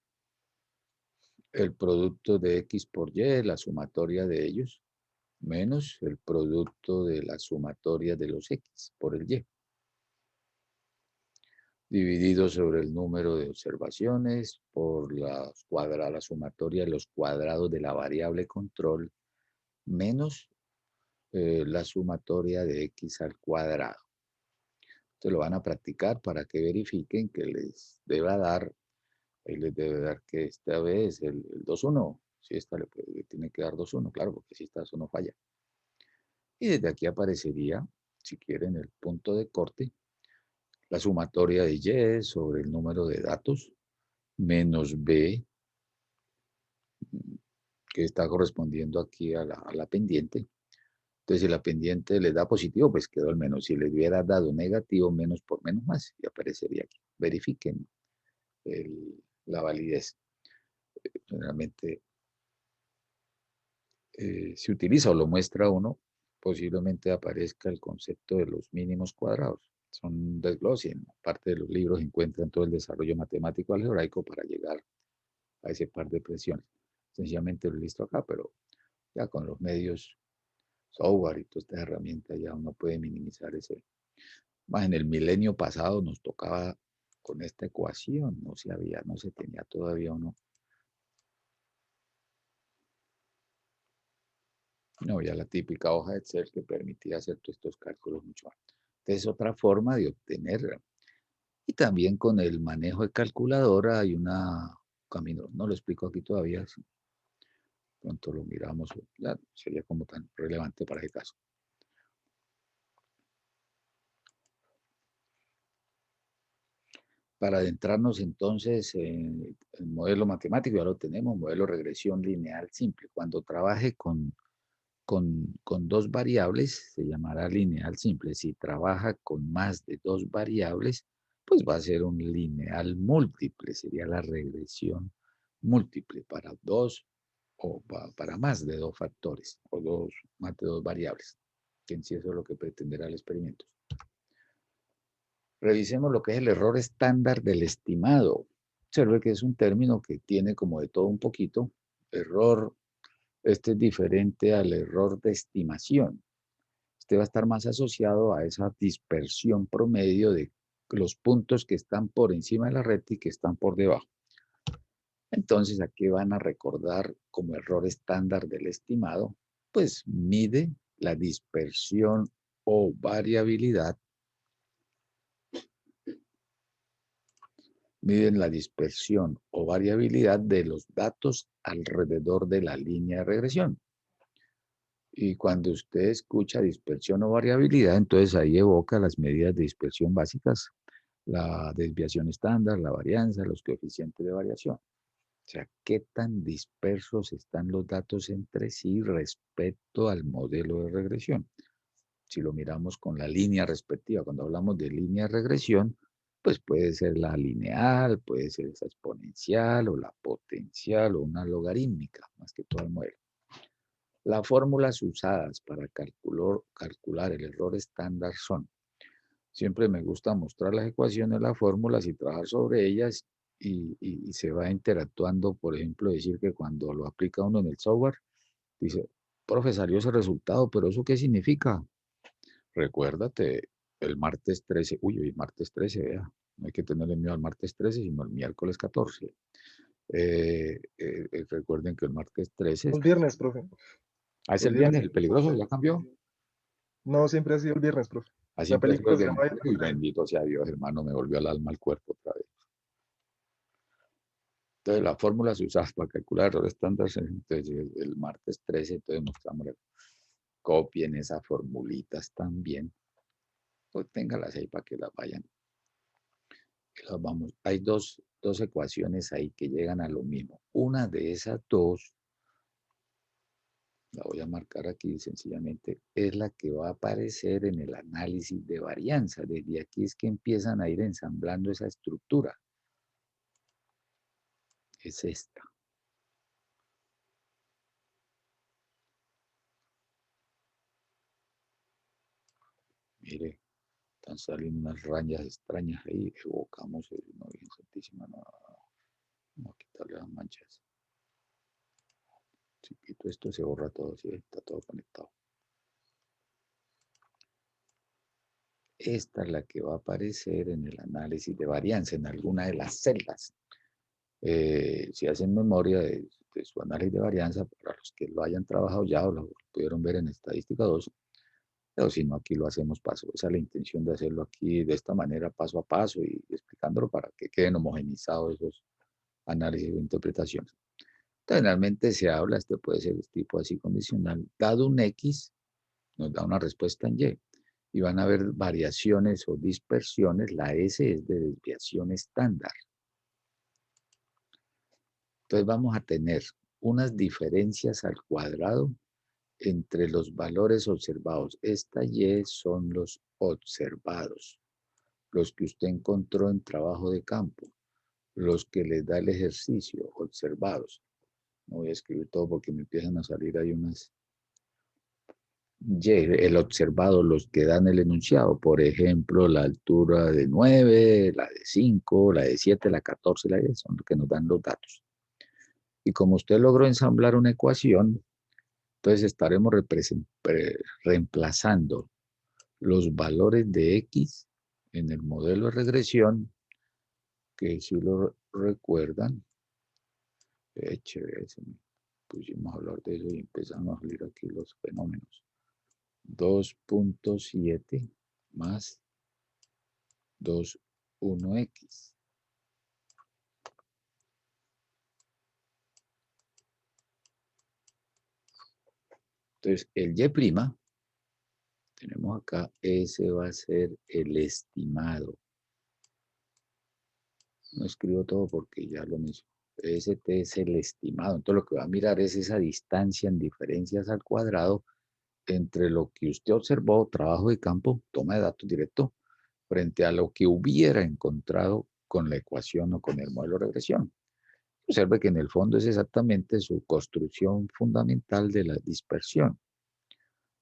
S1: el producto de x por y, la sumatoria de ellos, menos el producto de la sumatoria de los x por el y, dividido sobre el número de observaciones por la sumatoria de los cuadrados de la variable control, menos la sumatoria de x al cuadrado. Entonces lo van a practicar para que verifiquen que les deba dar, ahí les debe dar que esta vez el 2,1. Si esta le tiene que dar 2,1, claro, porque si esta eso no falla. Y desde aquí aparecería, si quieren, el punto de corte, la sumatoria de y sobre el número de datos, menos b, que está correspondiendo aquí a la pendiente. Entonces, si la pendiente le da positivo, pues quedó el menos. Si le hubiera dado negativo, menos por menos más, y aparecería aquí. Verifiquen la validez. Generalmente se utiliza o lo muestra uno, posiblemente aparezca el concepto de los mínimos cuadrados. Son un desglose, en parte de los libros encuentran todo el desarrollo matemático algebraico para llegar a ese par de presiones. Sencillamente lo listo acá, pero ya con los medios software y todas estas herramientas ya uno puede minimizar ese. Más en el milenio pasado nos tocaba con esta ecuación, no se tenía todavía uno. No, ya la típica hoja de Excel que permitía hacer todos estos cálculos mucho más. Entonces, otra forma de obtener. Y también con el manejo de calculadora hay una camino, no lo explico aquí todavía, si pronto lo miramos, ya sería como tan relevante para ese caso. Para adentrarnos entonces en el modelo matemático, ya lo tenemos, modelo regresión lineal simple. Cuando trabaje con dos variables, se llamará lineal simple. Si trabaja con más de dos variables, pues va a ser un lineal múltiple, sería la regresión múltiple para dos o para más de dos factores o más de dos variables, que en sí eso es lo que pretenderá el experimento. Revisemos lo que es el error estándar del estimado. Observe que es un término que tiene como de todo un poquito. Error, este es diferente al error de estimación. Este va a estar más asociado a esa dispersión promedio de los puntos que están por encima de la red y que están por debajo. Entonces, aquí van a recordar como error estándar del estimado, pues mide la dispersión o variabilidad. Miden la dispersión o variabilidad de los datos alrededor de la línea de regresión. Y cuando usted escucha dispersión o variabilidad, entonces ahí evoca las medidas de dispersión básicas, la desviación estándar, la varianza, los coeficientes de variación. O sea, qué tan dispersos están los datos entre sí respecto al modelo de regresión. Si lo miramos con la línea respectiva, cuando hablamos de línea de regresión, pues puede ser la lineal, puede ser esa exponencial o la potencial o una logarítmica, más que todo el modelo. Las fórmulas usadas para calcular el error estándar son, siempre me gusta mostrar las ecuaciones, las fórmulas y trabajar sobre ellas y se va interactuando, por ejemplo, decir que cuando lo aplica uno en el software, dice, profe, salió ese resultado, pero ¿eso qué significa? Recuérdate, el martes 13, uy, hoy martes 13, vea, no hay que tenerle miedo al martes 13, sino al miércoles 14. Recuerden que el martes 13
S5: Los viernes, profe.
S1: es
S5: Los
S1: el viernes,
S5: viernes.
S1: el peligroso, ya cambió.
S5: No, siempre ha sido el viernes, profe.
S1: Así
S5: La
S1: empezó
S5: película se
S1: desde el
S5: llama
S1: martes, y bendito sea Dios, hermano, me volvió al alma al cuerpo otra vez. Entonces, las fórmulas usadas para calcular error estándar, entonces el martes 13, entonces mostramos, copien esas formulitas también, pues téngalas ahí para que las vayan. Vamos, hay dos ecuaciones ahí que llegan a lo mismo. Una de esas dos, la voy a marcar aquí sencillamente, es la que va a aparecer en el análisis de varianza. Desde aquí es que empiezan a ir ensamblando esa estructura. Es esta. Mire, están saliendo unas rayas extrañas ahí. Evocamos el no, bien santísima, no, vamos a quitarle las manchas. Si quito esto se borra todo, ¿sí? Está todo conectado. Esta es la que va a aparecer en el análisis de varianza en alguna de las celdas. Si hacen memoria de su análisis de varianza, para los que lo hayan trabajado ya o lo pudieron ver en estadística 2, pero si no, aquí lo hacemos paso. Esa es la intención de hacerlo aquí de esta manera, paso a paso y explicándolo para que queden homogenizados esos análisis o interpretaciones. Generalmente se habla, este puede ser el tipo así condicional, dado un X, nos da una respuesta en Y. Y van a haber variaciones o dispersiones, la S es de desviación estándar. Entonces vamos a tener unas diferencias al cuadrado entre los valores observados. Esta Y son los observados, los que usted encontró en trabajo de campo, los que les da el ejercicio, observados. No voy a escribir todo porque me empiezan a salir ahí unas Y, el observado, los que dan el enunciado, por ejemplo, la altura de 9, la de 5, la de 7, la 14, la de 10, son los que nos dan los datos. Y como usted logró ensamblar una ecuación, entonces estaremos reemplazando los valores de X en el modelo de regresión, que si lo recuerdan, chévere, pusimos a hablar de eso y empezamos a salir aquí los fenómenos. 2.7 más 2,1x. Entonces, el Y', tenemos acá, ese va a ser el estimado. No escribo todo porque ya lo mencioné. ST es el estimado. Entonces, lo que va a mirar es esa distancia en diferencias al cuadrado entre lo que usted observó, trabajo de campo, toma de datos directo, frente a lo que hubiera encontrado con la ecuación o con el modelo de regresión. Observe que en el fondo es exactamente su construcción fundamental de la dispersión.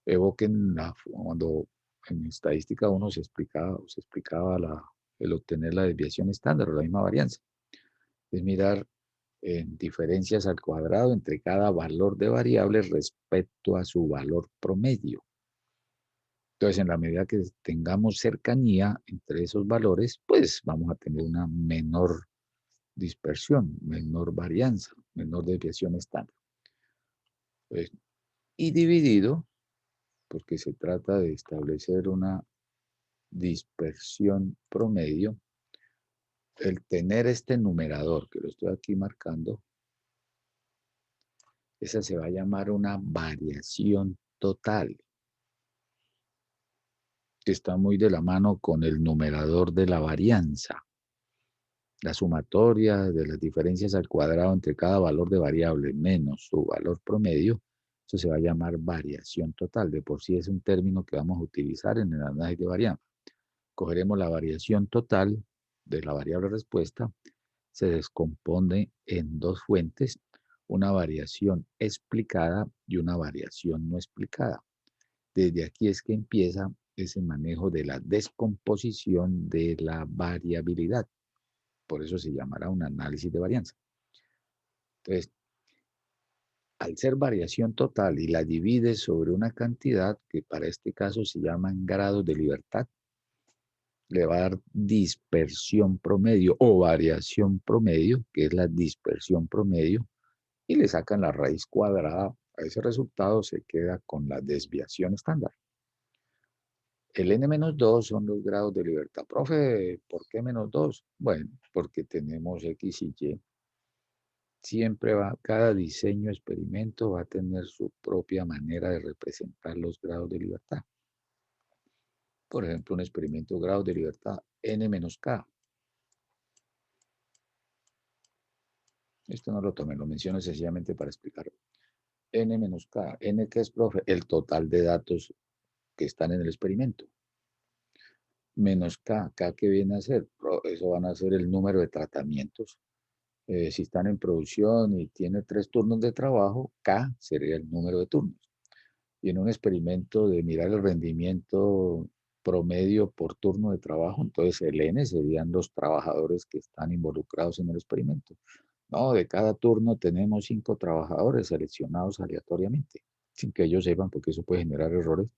S1: Evoquen cuando en estadística uno se explicaba el obtener la desviación estándar o la misma varianza. Es mirar en diferencias al cuadrado entre cada valor de variable respecto a su valor promedio. Entonces, en la medida que tengamos cercanía entre esos valores, pues vamos a tener una menor dispersión, menor varianza, menor desviación estándar. Y dividido, porque se trata de establecer una dispersión promedio, el tener este numerador, que lo estoy aquí marcando, esa se va a llamar una variación total, que está muy de la mano con el numerador de la varianza. La sumatoria de las diferencias al cuadrado entre cada valor de variable menos su valor promedio, eso se va a llamar variación total. De por sí es un término que vamos a utilizar en el análisis de varianza. Cogeremos la variación total de la variable respuesta, se descompone en dos fuentes, una variación explicada y una variación no explicada. Desde aquí es que empieza ese manejo de la descomposición de la variabilidad. Por eso se llamará un análisis de varianza. Entonces, al ser variación total y la divides sobre una cantidad, que para este caso se llaman grados de libertad, le va a dar dispersión promedio o variación promedio, que es la dispersión promedio, y le sacan la raíz cuadrada. A ese resultado se queda con la desviación estándar. El n-2 son los grados de libertad. Profe, ¿por qué -2? Bueno, porque tenemos X y Y. Siempre cada diseño experimento va a tener su propia manera de representar los grados de libertad. Por ejemplo, un experimento grado de libertad n-k. Esto no lo tomé, lo menciono sencillamente para explicarlo. n-k. N, ¿qué es, profe? El total de datos que están en el experimento. Menos k. K, ¿qué viene a ser? Eso van a ser el número de tratamientos. Si están en producción y tiene 3 turnos de trabajo, K sería el número de turnos. Y en un experimento de mirar el rendimiento promedio por turno de trabajo, entonces el N serían los trabajadores que están involucrados en el experimento. No, de cada turno tenemos 5 trabajadores seleccionados aleatoriamente, sin que ellos sepan, porque eso puede generar errores.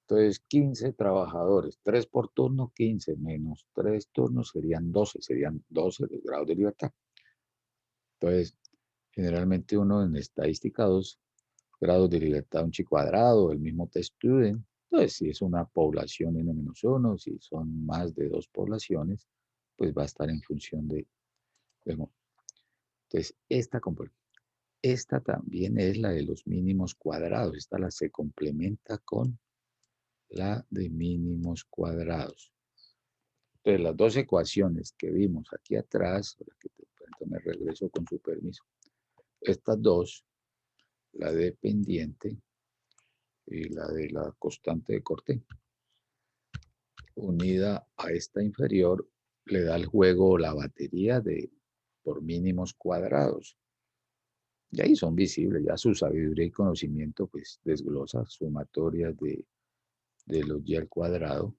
S1: Entonces, 15 trabajadores, 3 por turno, 15 menos 3 turnos serían 12 los grados de libertad. Entonces, generalmente uno en estadística 2, grados de libertad un chi cuadrado, el mismo test student. Entonces, si es una población n-1, si son más de 2 poblaciones, pues va a estar en función de... Entonces, esta también es la de los mínimos cuadrados. Esta se complementa con la de mínimos cuadrados. Entonces, las dos ecuaciones que vimos aquí atrás, me regreso con su permiso. Estas dos, la de pendiente y la de la constante de corte, unida a esta inferior, le da el juego la batería por mínimos cuadrados. Y ahí son visibles, ya su sabiduría y conocimiento pues desglosa sumatorias de los y al cuadrado.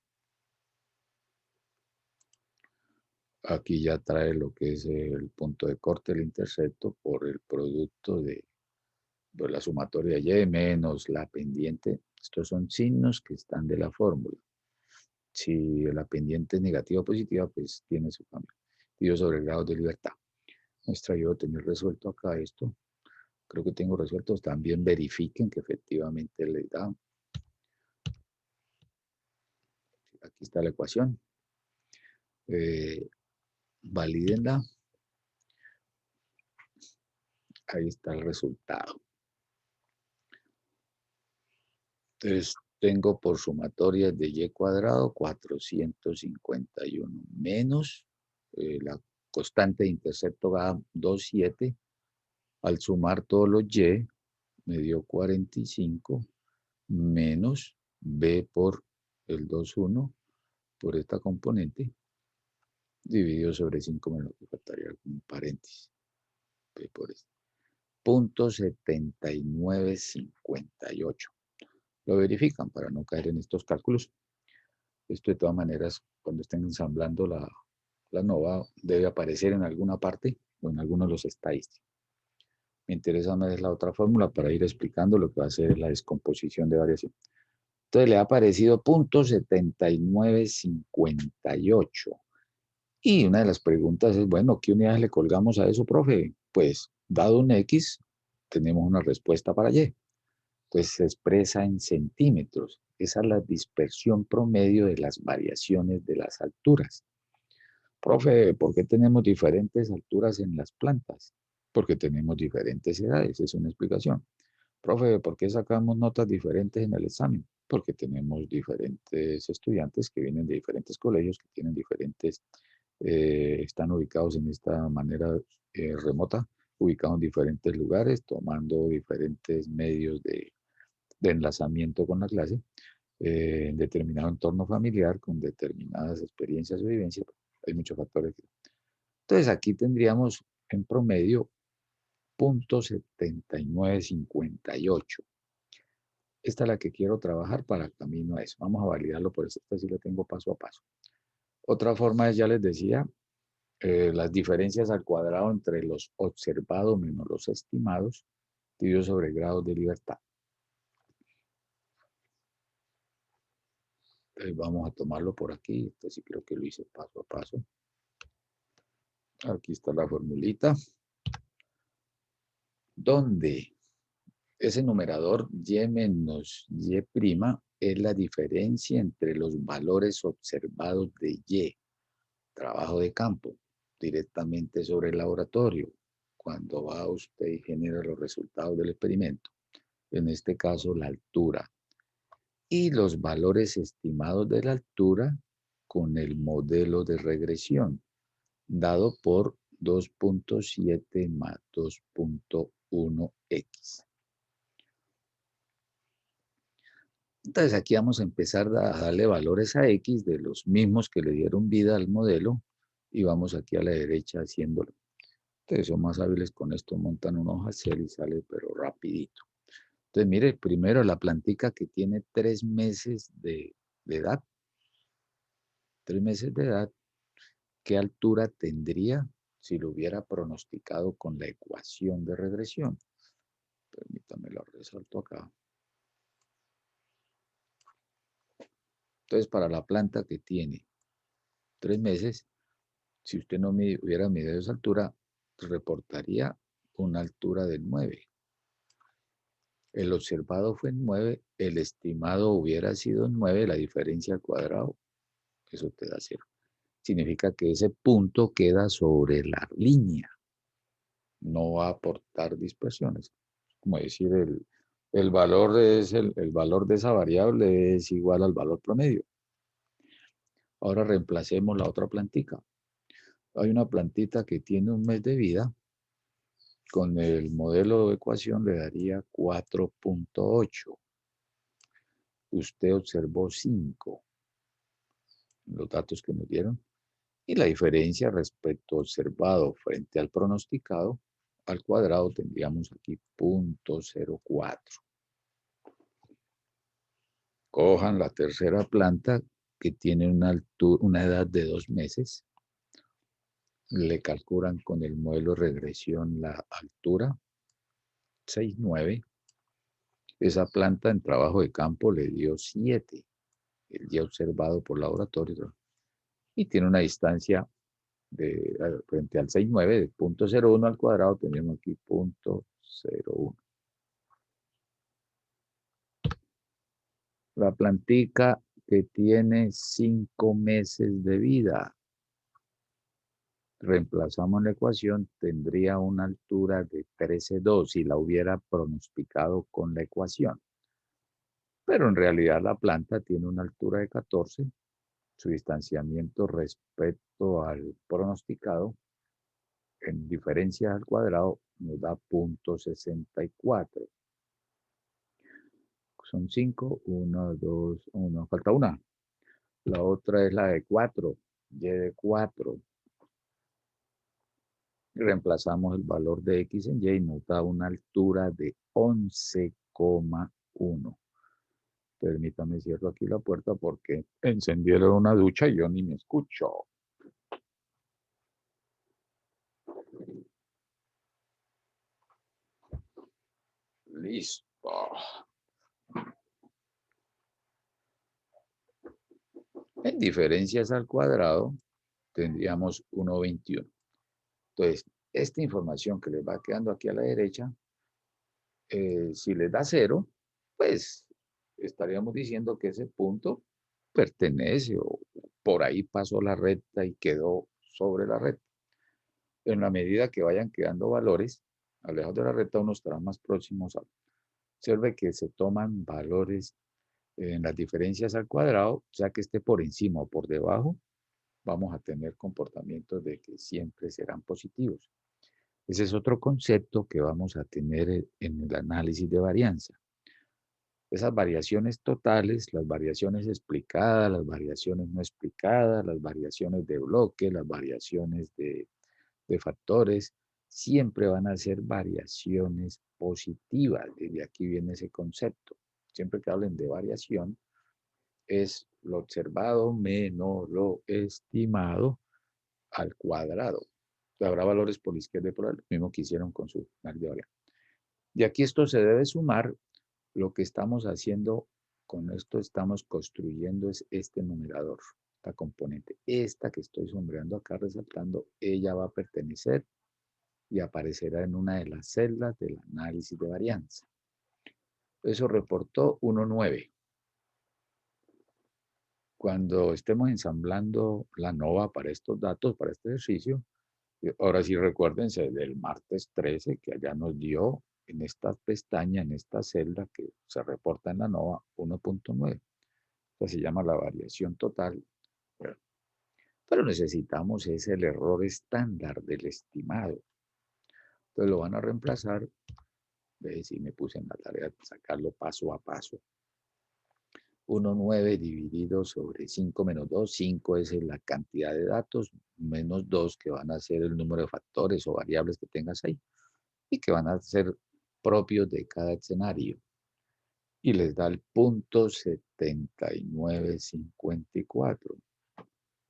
S1: Aquí ya trae lo que es el punto de corte, el intercepto, por el producto de pues, la sumatoria Y menos la pendiente. Estos son signos que están de la fórmula. Si la pendiente es negativa o positiva, pues tiene su cambio. Dividido sobre el grado de libertad. Muestra yo tener resuelto acá esto. Creo que tengo resueltos. También verifiquen que efectivamente les da. Aquí está la ecuación. Valídenla. Ahí está el resultado. Entonces, tengo por sumatoria de y cuadrado 451 menos la constante de intercepto da 2,7. Al sumar todos los y, me dio 45 menos b por el 2,1 por esta componente, dividido sobre 5 menos que faltaría un paréntesis. B por esto. 0.7958. Lo verifican para no caer en estos cálculos. Esto de todas maneras, cuando estén ensamblando la NOVA, debe aparecer en alguna parte o en alguno de los estadísticos. Me interesa más la otra fórmula para ir explicando lo que va a ser la descomposición de variación. Entonces le ha aparecido 0.7958. Y una de las preguntas es, bueno, ¿qué unidades le colgamos a eso, profe? Pues, dado un X, tenemos una respuesta para Y. Pues se expresa en centímetros. Esa es la dispersión promedio de las variaciones de las alturas. Profe, ¿por qué tenemos diferentes alturas en las plantas? Porque tenemos diferentes edades, es una explicación. Profe, ¿por qué sacamos notas diferentes en el examen? Porque tenemos diferentes estudiantes que vienen de diferentes colegios, que tienen diferentes, están ubicados en esta manera remota, ubicados en diferentes lugares, tomando diferentes medios de enlazamiento con la clase, en determinado entorno familiar, con determinadas experiencias o vivencias. Hay muchos factores. Entonces aquí tendríamos en promedio 0.7958. Esta es la que quiero trabajar para camino a eso. Vamos a validarlo por eso. Esta sí la tengo paso a paso. Otra forma es, ya les decía, las diferencias al cuadrado entre los observados menos los estimados, dividido sobre grados de libertad. Entonces vamos a tomarlo por aquí. Este sí creo que lo hice paso a paso. Aquí está la formulita. Donde ese numerador y menos y' es la diferencia entre los valores observados de y, trabajo de campo, directamente sobre el laboratorio, cuando va usted y genera los resultados del experimento, en este caso la altura, y los valores estimados de la altura con el modelo de regresión, dado por 2.7 más 2.1x. Entonces aquí vamos a empezar a darle valores a X de los mismos que le dieron vida al modelo y vamos aquí a la derecha haciéndolo. Ustedes son más hábiles con esto, montan una hoja Excel y sale pero rapidito. Entonces mire, primero la plantica que tiene 3 meses de edad. 3 meses de edad, ¿qué altura tendría si lo hubiera pronosticado con la ecuación de regresión? Permítame, lo resalto acá. Entonces, para la planta que tiene 3 meses, si usted no hubiera medido esa altura, reportaría una altura de 9. El observado fue 9, el estimado hubiera sido 9, la diferencia al cuadrado, eso te da 0. Significa que ese punto queda sobre la línea, no va a aportar dispersiones. Como decir, el valor el valor de esa variable es igual al valor promedio. Ahora reemplacemos la otra plantica. Hay una plantita que tiene 1 mes de vida. Con el modelo de ecuación le daría 4.8. Usted observó 5. Los datos que nos dieron. Y la diferencia respecto observado frente al pronosticado, al cuadrado tendríamos aquí 0.04. Cojan la tercera planta que tiene una edad de 2 meses. Le calculan con el modelo de regresión la altura, 6,9. Esa planta en trabajo de campo le dio 7, el día observado por laboratorio, y tiene una distancia frente al 6,9 de 0.01 al cuadrado, tenemos aquí 0.01. La plantica que tiene 5 meses de vida, reemplazamos la ecuación, tendría una altura de 13,2 si la hubiera pronosticado con la ecuación. Pero en realidad la planta tiene una altura de 14, su distanciamiento respecto al pronosticado en diferencia al cuadrado nos da 0.64. Son 5, 1, 2, 1, falta una. La otra es la de 4, y de 4. Reemplazamos el valor de x en y y nos da una altura de 11,1. Permítame cierro aquí la puerta porque encendieron una ducha y yo ni me escucho. Listo. En diferencias al cuadrado tendríamos 1,21. Entonces, esta información que les va quedando aquí a la derecha, si les da 0, pues estaríamos diciendo que ese punto pertenece o por ahí pasó la recta y quedó sobre la recta. En la medida que vayan quedando valores, alejados de la recta, uno estará más próximos a... Observe que se toman valores en las diferencias al cuadrado, ya que esté por encima o por debajo, vamos a tener comportamientos de que siempre serán positivos. Ese es otro concepto que vamos a tener en el análisis de varianza. Esas variaciones totales, las variaciones explicadas, las variaciones no explicadas, las variaciones de bloque, las variaciones de factores, siempre van a ser variaciones positivas. Desde aquí viene ese concepto. Siempre que hablen de variación, es lo observado menos lo estimado al cuadrado. Habrá valores por la izquierda y por el mismo que hicieron con su margen de varianza. Y aquí esto se debe sumar. Lo que estamos haciendo con esto, estamos construyendo es este numerador, esta componente. Esta que estoy sombreando acá, resaltando, ella va a pertenecer y aparecerá en una de las celdas del análisis de varianza. Eso reportó 1,9. Cuando estemos ensamblando la NOVA para estos datos, para este ejercicio, ahora sí recuérdense del martes 13 que allá nos dio en esta pestaña, en esta celda que se reporta en la NOVA 1,9. Esta se llama la variación total. Pero necesitamos es el error estándar del estimado. Entonces lo van a reemplazar. Si me puse en la tarea de sacarlo paso a paso. 1,9 dividido sobre 5 menos 2. 5 es la cantidad de datos, menos 2 que van a ser el número de factores o variables que tengas ahí y que van a ser propios de cada escenario. Y les da el 0.7954.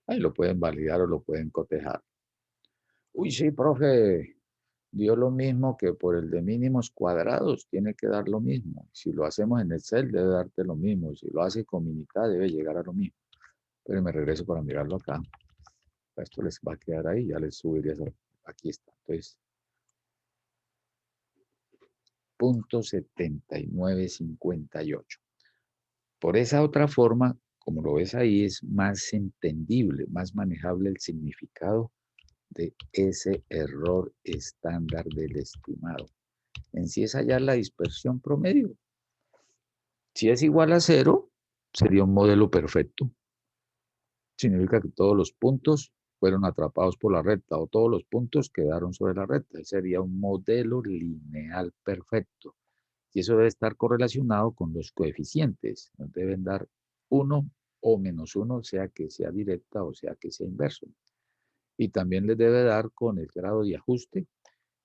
S1: Ahí lo pueden validar o lo pueden cotejar. Uy, sí, profe, dio lo mismo que por el de mínimos cuadrados, tiene que dar lo mismo. Si lo hacemos en Excel, debe darte lo mismo. Si lo hace con Minitab, debe llegar a lo mismo. Pero me regreso para mirarlo acá. Esto les va a quedar ahí, ya les subiría eso. Aquí está. Entonces, 0.7958. Por esa otra forma, como lo ves ahí, es más entendible, más manejable el significado de ese error estándar del estimado. En sí es hallar la dispersión promedio. Si es igual a 0, sería un modelo perfecto. Significa que todos los puntos fueron atrapados por la recta o todos los puntos quedaron sobre la recta. Sería un modelo lineal perfecto. Y eso debe estar correlacionado con los coeficientes. Nos deben dar 1 o menos 1, sea que sea directa o sea que sea inverso. Y también les debe dar con el grado de ajuste.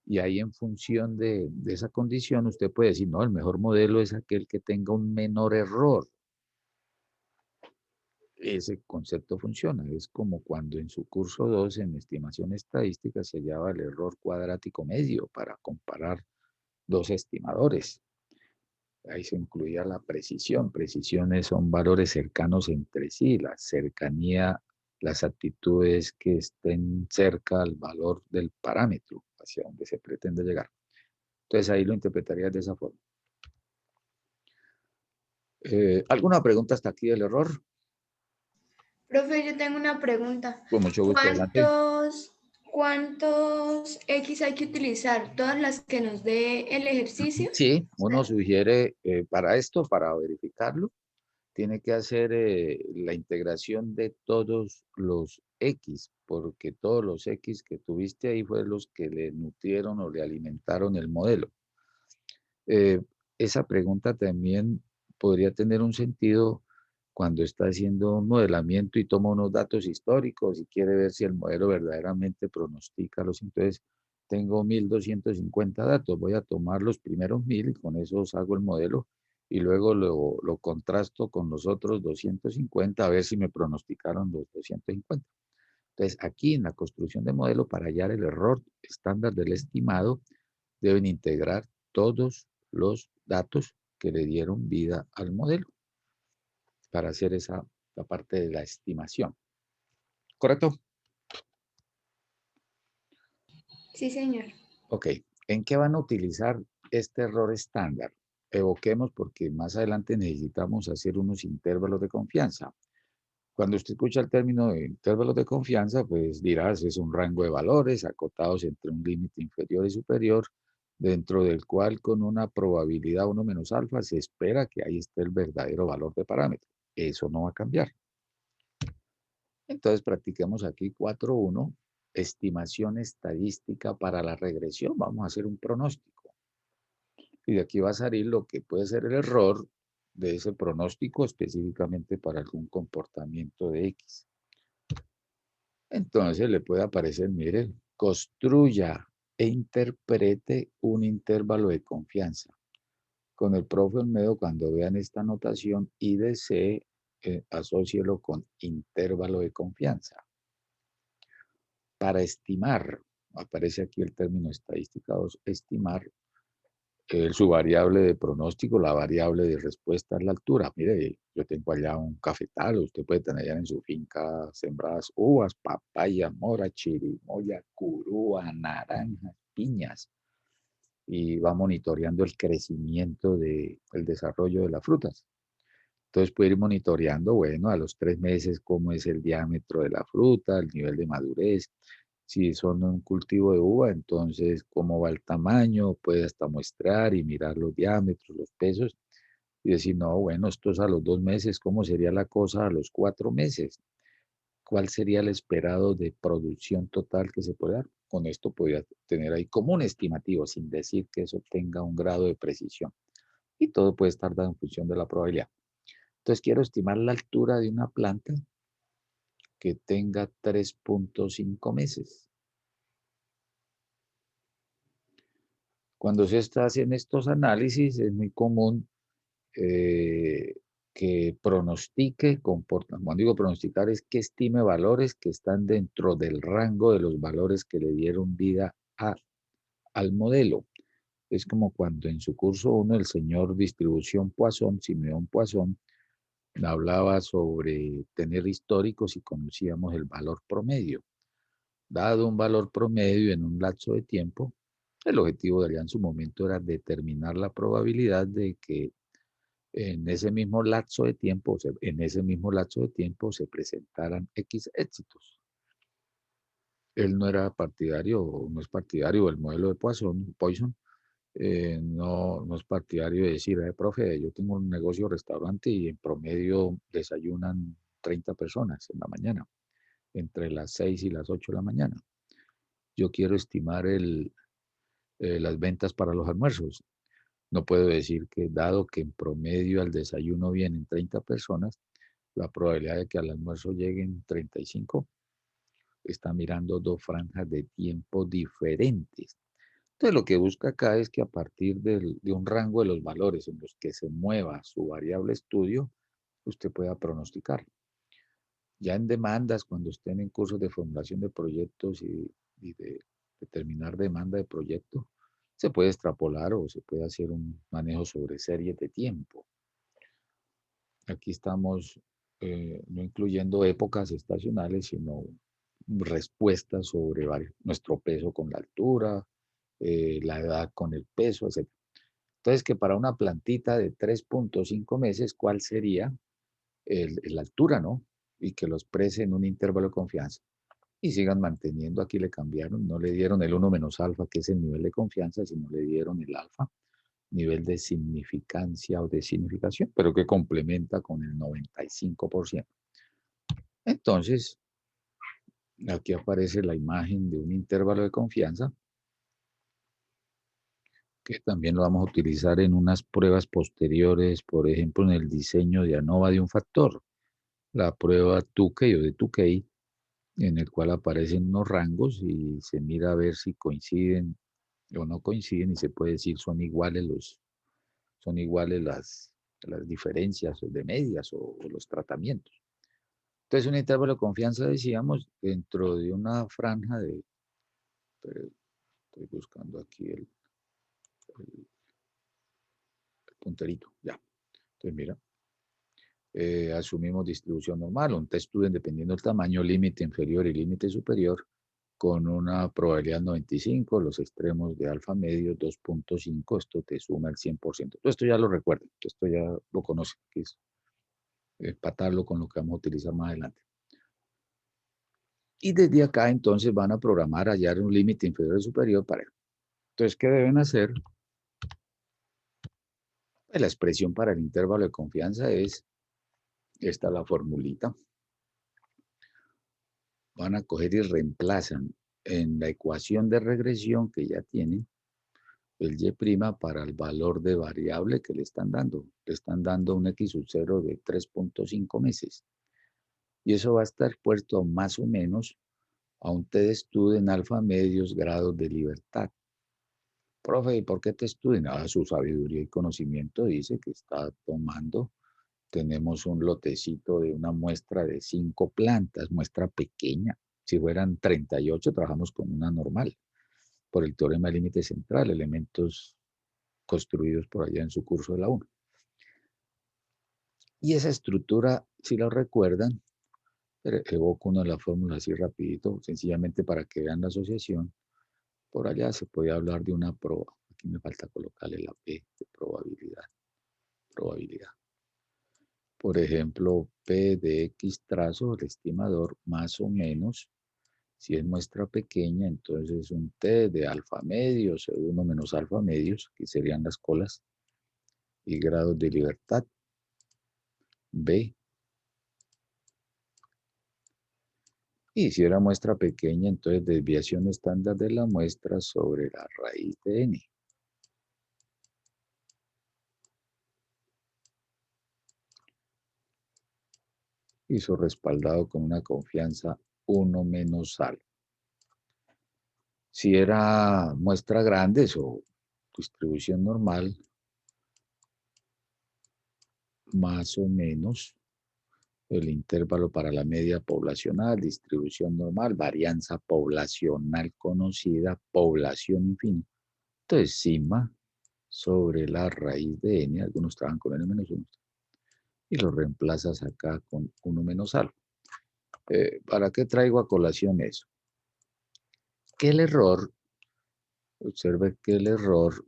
S1: Y ahí en función de esa condición usted puede decir, no, el mejor modelo es aquel que tenga un menor error. ese concepto funciona. Es como cuando en su curso 2 en estimación estadística se hallaba el error cuadrático medio para comparar dos estimadores. Ahí se incluía la precisión. Precisiones son valores cercanos entre sí. La cercanía, las actitudes que estén cerca al valor del parámetro hacia donde se pretende llegar. Entonces ahí lo interpretarías de esa forma. ¿Alguna pregunta hasta aquí del error?
S4: Profe, yo tengo una pregunta.
S1: Con mucho gusto, adelante.
S4: ¿Cuántos X hay que utilizar? ¿Todas las que nos dé el ejercicio?
S1: Sí, uno sugiere para esto, para verificarlo, tiene que hacer la integración de todos los X, porque todos los X que tuviste ahí fueron los que le nutrieron o le alimentaron el modelo. Eh, esa pregunta también podría tener un sentido cuando está haciendo un modelamiento y toma unos datos históricos y quiere ver si el modelo verdaderamente pronostica los. Entonces, tengo 1250 datos, voy a tomar los primeros 1000 y con esos hago el modelo y luego lo contrasto con los otros 250 a ver si me pronosticaron los 250. Entonces, aquí en la construcción de modelo, para hallar el error estándar del estimado, deben integrar todos los datos que le dieron vida al modelo para hacer la parte de la estimación. ¿Correcto?
S4: Sí, señor.
S1: Ok. ¿En qué van a utilizar este error estándar? Evoquemos porque más adelante necesitamos hacer unos intervalos de confianza. Cuando usted escucha el término de intervalos de confianza, pues dirás, es un rango de valores acotados entre un límite inferior y superior, dentro del cual con una probabilidad 1 menos alfa se espera que ahí esté el verdadero valor de parámetro. Eso no va a cambiar. Entonces practiquemos aquí 4.1, estimación estadística para la regresión. Vamos a hacer un pronóstico. Y de aquí va a salir lo que puede ser el error de ese pronóstico específicamente para algún comportamiento de X. Entonces le puede aparecer, mire, construya e interprete un intervalo de confianza. Con el profe Olmedo, cuando vean esta notación IDC, asócielo con intervalo de confianza. Para estimar, aparece aquí el término estadística 2, estimar, su variable de pronóstico, la variable de respuesta es la altura. Mire, yo tengo allá un cafetal, usted puede tener allá en su finca sembradas uvas, papaya, mora, chirimoya, curúa, naranjas, piñas, y va monitoreando el crecimiento el desarrollo de las frutas. Entonces puede ir monitoreando, bueno, a los 3 meses cómo es el diámetro de la fruta, el nivel de madurez. Si son un cultivo de uva, entonces cómo va el tamaño, puede hasta muestrar y mirar los diámetros, los pesos y decir, no, bueno, esto es a los 2 meses, ¿cómo sería la cosa a los 4 meses? ¿Cuál sería el esperado de producción total que se puede dar? Con esto podría tener ahí como un estimativo, sin decir que eso tenga un grado de precisión. Y todo puede estar dado en función de la probabilidad. Entonces quiero estimar la altura de una planta que tenga 3.5 meses. Cuando se está haciendo estos análisis es muy común que pronostique comportamiento. Cuando digo pronosticar es que estime valores que están dentro del rango de los valores que le dieron vida al modelo. Es como cuando en su curso 1 el señor distribución Poisson, Simeón Poisson, hablaba sobre tener históricos y conocíamos el valor promedio. Dado un valor promedio en un lapso de tiempo, el objetivo de allá en su momento era determinar la probabilidad de que en ese mismo lapso de tiempo, se presentaran X éxitos. Él no era partidario, no es partidario del modelo de Poisson, no es partidario de decir, profe, yo tengo un negocio restaurante y en promedio desayunan 30 personas en la mañana, entre las 6 y las 8 de la mañana. Yo quiero estimar las ventas para los almuerzos. No puedo decir que dado que en promedio al desayuno vienen 30 personas, la probabilidad de que al almuerzo lleguen 35 está mirando dos franjas de tiempo diferentes. Entonces lo que busca acá es que a partir de un rango de los valores en los que se mueva su variable estudio, usted pueda pronosticar. Ya en demandas, cuando estén en cursos de formulación de proyectos y de determinar demanda de proyecto, se puede extrapolar o se puede hacer un manejo sobre series de tiempo. Aquí estamos no incluyendo épocas estacionales, sino respuestas sobre nuestro peso con la altura, la edad con el peso, etc. Entonces, que para una plantita de 3.5 meses, ¿cuál sería la altura, no? Y que lo exprese en un intervalo de confianza. Y sigan manteniendo, aquí le cambiaron, no le dieron el 1 menos alfa, que es el nivel de confianza, sino le dieron el alfa, nivel de significancia o de significación, pero que complementa con el 95%. Entonces, aquí aparece la imagen de un intervalo de confianza, que también lo vamos a utilizar en unas pruebas posteriores, por ejemplo, en el diseño de ANOVA de un factor, la prueba Tukey o de Tukey, en el cual aparecen unos rangos y se mira a ver si coinciden o no coinciden y se puede decir son iguales las diferencias de medias o los tratamientos. Entonces, un intervalo de confianza, decíamos, dentro de una franja de, estoy buscando aquí el punterito, ya. Entonces, mira, asumimos distribución normal, un test student dependiendo del tamaño, límite inferior y límite superior, con una probabilidad 95, los extremos de alfa medio 2.5, esto te suma el 100%. Todo esto ya lo recuerden, esto ya lo conocen, que es empatarlo con lo que vamos a utilizar más adelante. Y desde acá entonces van a programar hallar un límite inferior y superior para él. Entonces, ¿qué deben hacer? Pues la expresión para el intervalo de confianza es esta, la formulita. Van a coger y reemplazan en la ecuación de regresión que ya tienen el y' para el valor de variable que le están dando. Le están dando un x sub 0 de 3.5 meses. Y eso va a estar puesto más o menos a un t de estudio en alfa medios grados de libertad. Profe, ¿y por qué te estudian? Su sabiduría y conocimiento dice que está tomando, tenemos un lotecito de una muestra de 5 plantas, muestra pequeña. Si fueran 38, trabajamos con una normal, por el teorema del límite central, elementos construidos por allá en su curso de la 1. Y esa estructura, si lo recuerdan, evoco una de las fórmulas así rapidito, sencillamente para que vean la asociación. Por allá se puede hablar de una proba. Aquí me falta colocarle la P de probabilidad. Por ejemplo, P de X trazo, el estimador, más o menos, si es muestra pequeña, entonces es un T de alfa medios, 1 menos alfa medios, que serían las colas, y grados de libertad, B. Y si era muestra pequeña, entonces desviación estándar de la muestra sobre la raíz de N. Hizo respaldado con una confianza 1 menos alfa. Si era muestra grandes o distribución normal, más o menos el intervalo para la media poblacional, distribución normal, varianza poblacional conocida, población infinita. Entonces, sigma sobre la raíz de n, algunos trabajan con n menos 1, y lo reemplazas acá con 1 menos alfa. ¿Para qué traigo a colación eso? Que el error, observe que el error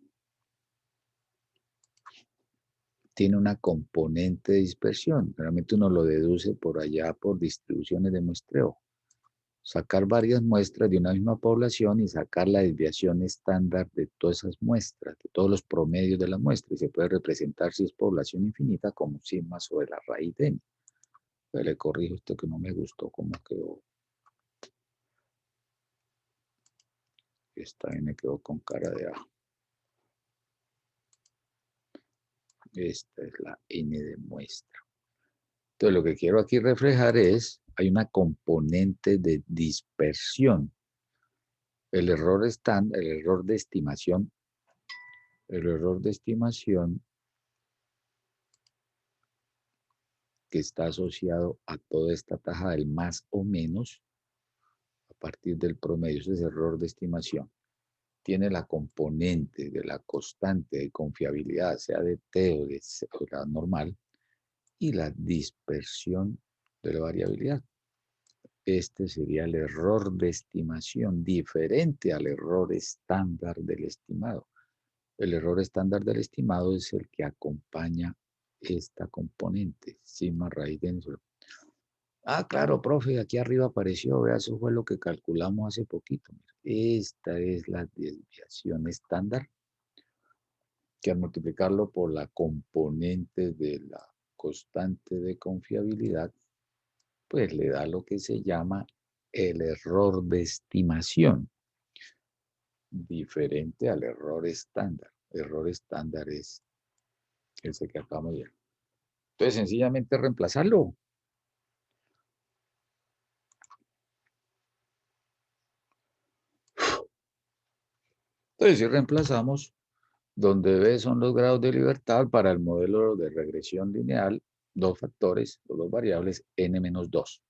S1: tiene una componente de dispersión. Realmente uno lo deduce por allá por distribuciones de muestreo. Sacar varias muestras de una misma población y sacar la desviación estándar de todas esas muestras, de todos los promedios de las muestras. Y se puede representar si es población infinita como sigma sobre la raíz de n. Pero le corrijo esto que no me gustó cómo quedó. Esta n quedó con cara de A. Esta es la n de muestra. Entonces lo que quiero aquí reflejar es, hay una componente de dispersión. El error estándar, el error de estimación que está asociado a toda esta taja del más o menos a partir del promedio, ese es error de estimación. Tiene la componente de la constante de confiabilidad, sea de T o de C, o la normal, y la dispersión de la variabilidad. Este sería el error de estimación, diferente al error estándar del estimado. El error estándar del estimado es el que acompaña esta componente, sigma raíz de n. Ah, claro, profe, aquí arriba apareció, vea, eso fue lo que calculamos hace poquito. Esta es la desviación estándar, que al multiplicarlo por la componente de la constante de confiabilidad, pues le da lo que se llama el error de estimación, diferente al error estándar. Error estándar es ese que acabamos de ver. Entonces, sencillamente reemplazarlo. Entonces, si reemplazamos, donde B son los grados de libertad para el modelo de regresión lineal, dos factores, o dos variables, n-2.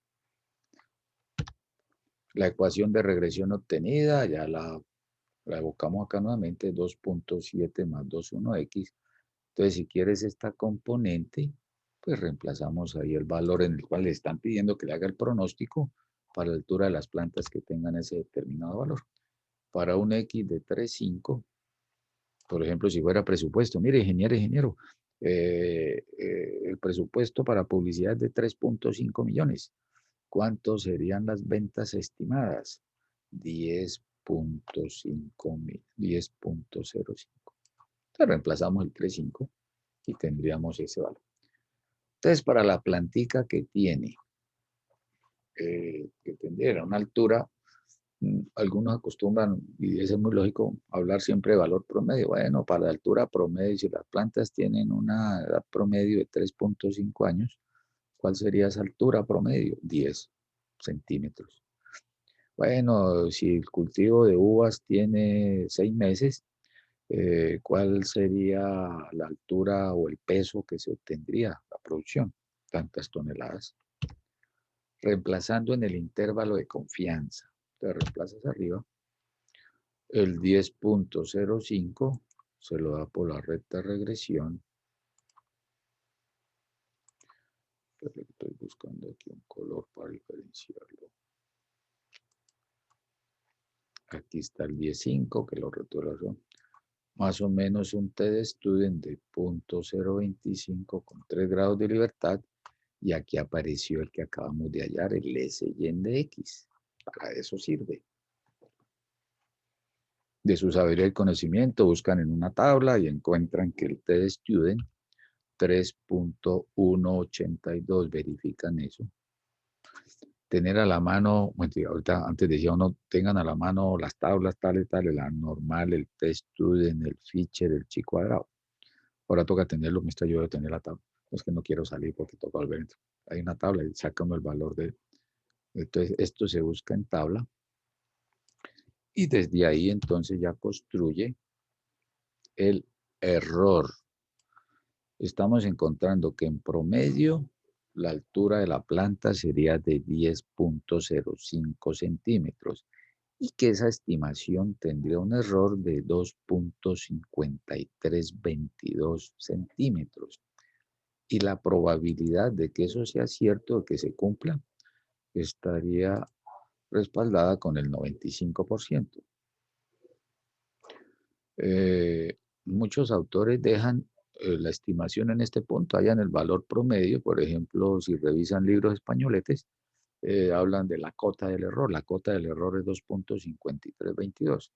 S1: La ecuación de regresión obtenida, ya la evocamos acá nuevamente, 2.7 más 21x. Entonces, si quieres esta componente, pues reemplazamos ahí el valor en el cual le están pidiendo que le haga el pronóstico para la altura de las plantas que tengan ese determinado valor. Para un X de 3,5, por ejemplo, si fuera presupuesto, mire, ingeniero, el presupuesto para publicidad es de 3.5 millones. ¿Cuántos serían las ventas estimadas? 10.05. Entonces reemplazamos el 3.5 y tendríamos ese valor. Entonces, para la plantica que tiene, que tendría una altura, algunos acostumbran, y eso es muy lógico, hablar siempre de valor promedio. Bueno, para la altura promedio, si las plantas tienen una edad promedio de 3.5 años, ¿cuál sería esa altura promedio? 10 centímetros. Bueno, si el cultivo de uvas tiene 6 meses, ¿cuál sería la altura o el peso que se obtendría la producción? Tantas toneladas. Reemplazando en el intervalo de confianza. Te reemplazas arriba. El 10.05 se lo da por la recta regresión. Estoy buscando aquí un color para diferenciarlo. Aquí está el 10.5, que lo retiro. Más o menos un t-student de 0.025 con 3 grados de libertad. Y aquí apareció el que acabamos de hallar, el S-Y de X. Para eso sirve. De su sabiduría y conocimiento, buscan en una tabla y encuentran que el t-student 3.182, verifican eso. Tener a la mano, bueno, ahorita antes decía uno, tengan a la mano las tablas tales, la normal, el t-student, el feature, el chi cuadrado. Ahora toca tenerlo, me está ayudando a tener la tabla. No es que no quiero salir porque toca volver dentro. Hay una tabla y saca uno el valor de... Entonces, esto se busca en tabla. Y desde ahí entonces ya construye el error. Estamos encontrando que en promedio la altura de la planta sería de 10.05 centímetros y que esa estimación tendría un error de 2.5322 centímetros. Y la probabilidad de que eso sea cierto, de que se cumpla, estaría respaldada con el 95%. Muchos autores dejan la estimación en este punto, hallan el valor promedio. Por ejemplo, si revisan libros españoletes, hablan de la cota del error. La cota del error es 2.5322.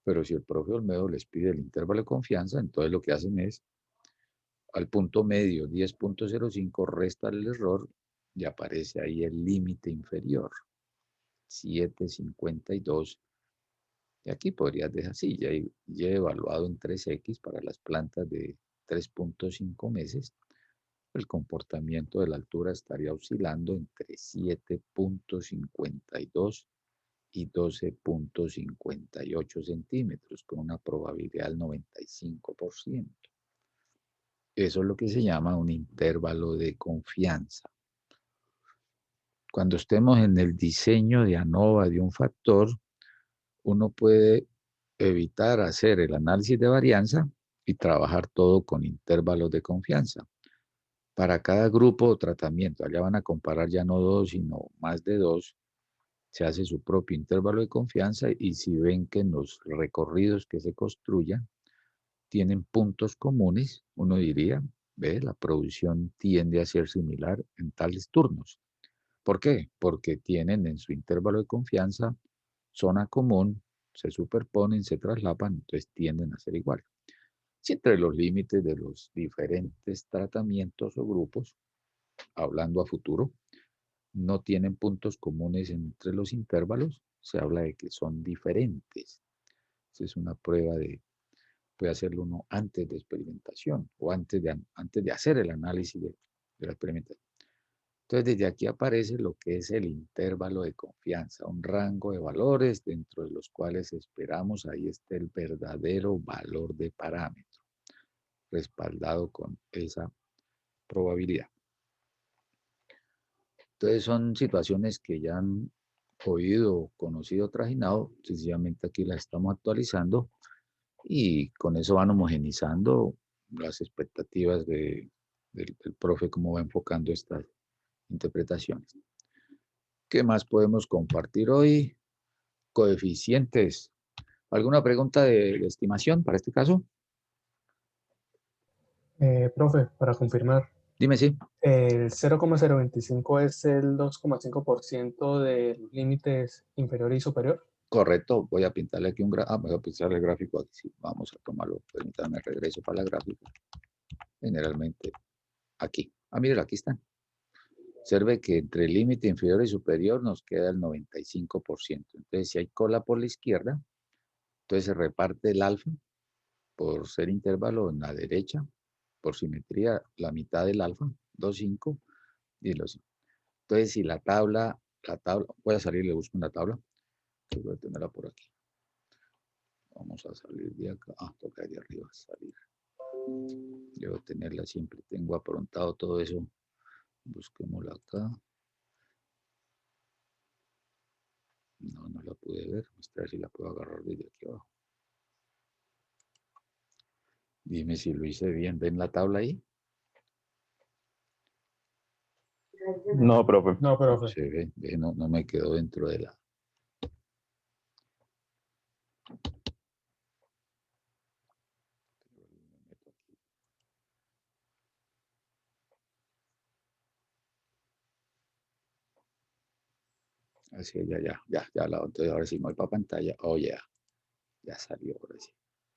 S1: Pero si el profe Olmedo les pide el intervalo de confianza, entonces lo que hacen es, al punto medio 10.05, resta el error y aparece ahí el límite inferior, 7.52. Y aquí podrías dejar así, ya he evaluado en 3X para las plantas de 3.5 meses. El comportamiento de la altura estaría oscilando entre 7.52 y 12.58 centímetros, con una probabilidad del 95%. Eso es lo que se llama un intervalo de confianza. Cuando estemos en el diseño de ANOVA de un factor, uno puede evitar hacer el análisis de varianza y trabajar todo con intervalos de confianza. Para cada grupo o tratamiento, allá van a comparar ya no dos, sino más de dos, se hace su propio intervalo de confianza y si ven que en los recorridos que se construyan tienen puntos comunes, uno diría, ve, la producción tiende a ser similar en tales turnos. ¿Por qué? Porque tienen en su intervalo de confianza zona común, se superponen, se traslapan, entonces tienden a ser iguales. Si entre los límites de los diferentes tratamientos o grupos, hablando a futuro, no tienen puntos comunes entre los intervalos, se habla de que son diferentes. Esa es una prueba de, puede hacerlo uno antes de experimentación o antes de hacer el análisis de la experimentación. Entonces, desde aquí aparece lo que es el intervalo de confianza, un rango de valores dentro de los cuales esperamos ahí esté el verdadero valor de parámetro, respaldado con esa probabilidad. Entonces, son situaciones que ya han oído, conocido, trajinado, sencillamente aquí las estamos actualizando y con eso van homogenizando las expectativas del profe, cómo va enfocando estas interpretaciones. ¿Qué más podemos compartir hoy? Coeficientes. ¿Alguna pregunta de estimación para este caso?
S2: Profe, para confirmar,
S1: Dime sí.
S2: el 0,025 es el 2,5% de los límites inferior y superior.
S1: Correcto. Voy a pintarle aquí un gráfico. Voy a pintar el gráfico aquí. Sí, vamos a tomarlo. Permítanme, regreso para la gráfica. Generalmente aquí. Mire, aquí están. Observe que entre el límite inferior y superior nos queda el 95%. Entonces, si hay cola por la izquierda, entonces se reparte el alfa por ser intervalo en la derecha, por simetría, la mitad del alfa, 2,5, y los. Entonces, si la tabla, voy a salir, le busco una tabla, que voy a tenerla por aquí. Vamos a salir de acá. Toca de arriba, salir. Debo tenerla siempre, tengo aprontado todo eso. Busquémosla acá. No la pude ver. A ver si la puedo agarrar desde aquí abajo. Dime si lo hice bien. ¿Ven la tabla ahí?
S5: No, profe.
S2: No, profe.
S1: Se ve, no me quedó dentro de la. Así, ya la. Entonces ahora sí me voy para pantalla. Oh, ya salió, ahora sí.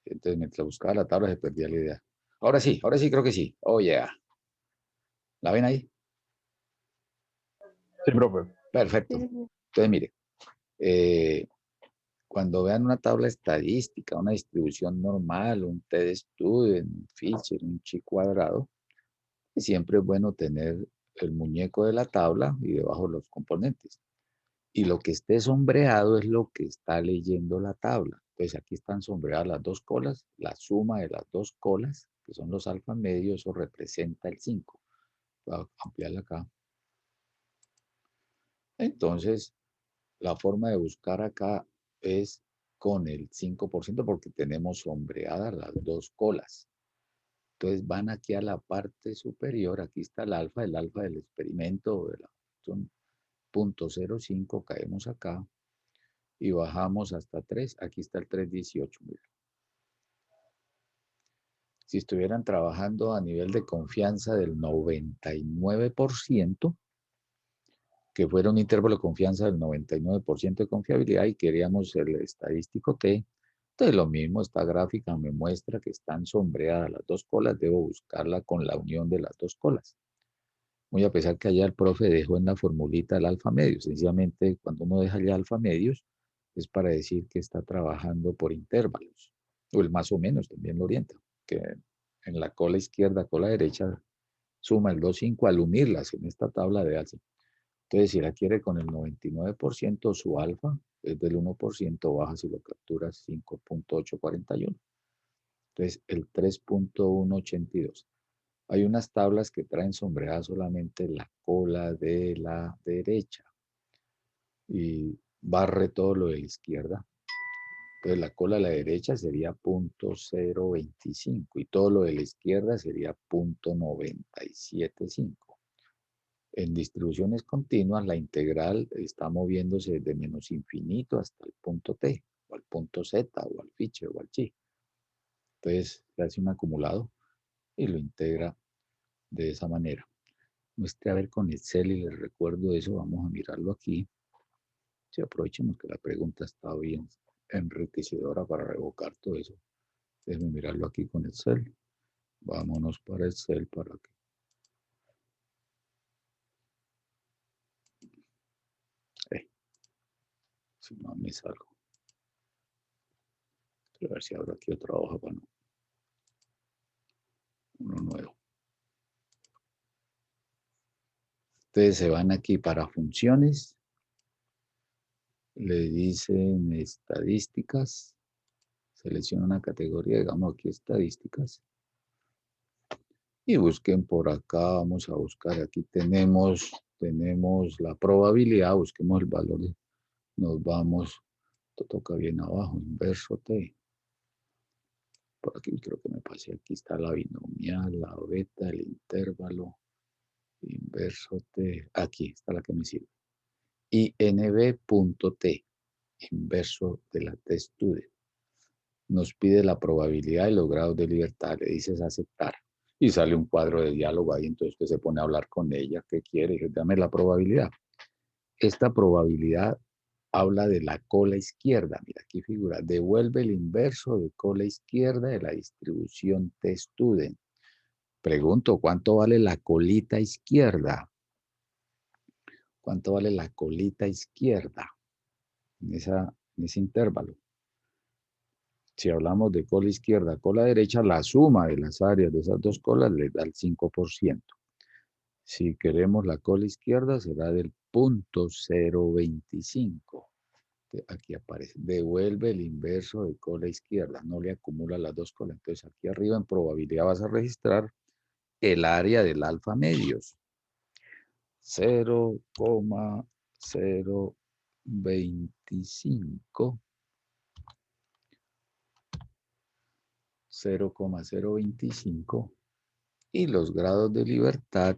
S1: Entonces mientras buscaba la tabla se perdía la idea. Ahora sí creo que sí. Oh, yeah. ¿La ven ahí?
S5: Sí, profe.
S1: Perfecto.
S3: Sí, señor.
S1: Entonces, mire, cuando vean una tabla estadística, una distribución normal, un T de estudio, un Fisher, un chi cuadrado, siempre es bueno tener el muñeco de la tabla y debajo los componentes. Y lo que esté sombreado es lo que está leyendo la tabla. Entonces aquí están sombreadas las dos colas, la suma de las dos colas, que son los alfa medios, eso representa el 5. Voy a ampliarla acá. Entonces, la forma de buscar acá es con el 5% porque tenemos sombreadas las dos colas. Entonces van aquí a la parte superior, aquí está el alfa del experimento, son 0.05, caemos acá y bajamos hasta 3, aquí está el 3,18. Mira. Si estuvieran trabajando a nivel de confianza del 99%, que fuera un intervalo de confianza del 99% de confiabilidad y queríamos el estadístico T, entonces lo mismo, esta gráfica me muestra que están sombreadas las dos colas, debo buscarla con la unión de las dos colas. Muy a pesar que allá el profe dejó en la formulita el alfa medio, sencillamente cuando uno deja ya alfa medios es para decir que está trabajando por intervalos, o el más o menos también lo orienta, que en la cola izquierda, cola derecha, suma el 2,5 al unirlas en esta tabla de alza. Entonces, si la quiere con el 99%, su alfa es del 1%, baja si lo capturas 5.841. Entonces, el 3.182. Hay unas tablas que traen sombreada solamente la cola de la derecha y barre todo lo de la izquierda. Entonces la cola de la derecha sería 0.025 y todo lo de la izquierda sería 0.975. En distribuciones continuas, la integral está moviéndose desde menos infinito hasta el punto t, o al punto z, o al fiche, o al chi. Entonces se hace un acumulado y lo integra de esa manera. Muestre a ver con Excel y les recuerdo eso. Vamos a mirarlo aquí. Sí, aprovechemos que la pregunta está bien enriquecedora para revocar todo eso. Déjenme mirarlo aquí con Excel. Vámonos para Excel para que. Si no me salgo. A ver si abro aquí otra hoja para no. Uno nuevo. Ustedes se van aquí para funciones. Le dicen estadísticas. Selecciona una categoría, digamos aquí estadísticas. Y busquen por acá, vamos a buscar, aquí tenemos la probabilidad, busquemos el valor, nos vamos, esto toca bien abajo, inverso t. Por aquí creo que me pasé, aquí está la binomial, la beta, el intervalo, inverso t, aquí está la que me sirve. INB.t, inverso de la t-student. Nos pide la probabilidad y los grados de libertad, le dices aceptar. Y sale un cuadro de diálogo ahí, entonces usted se pone a hablar con ella, ¿qué quiere? Dice, dame la probabilidad. Esta probabilidad habla de la cola izquierda, mira aquí figura, devuelve el inverso de cola izquierda de la distribución t-student. Pregunto, ¿cuánto vale la colita izquierda? ¿Cuánto vale la colita izquierda en ese intervalo? Si hablamos de cola izquierda, cola derecha, la suma de las áreas de esas dos colas le da el 5%. Si queremos la cola izquierda, será del 0.025. Aquí aparece, devuelve el inverso de cola izquierda, no le acumula las dos colas. Entonces aquí arriba en probabilidad vas a registrar el área del alfa medios. 0.025. 0.025 y los grados de libertad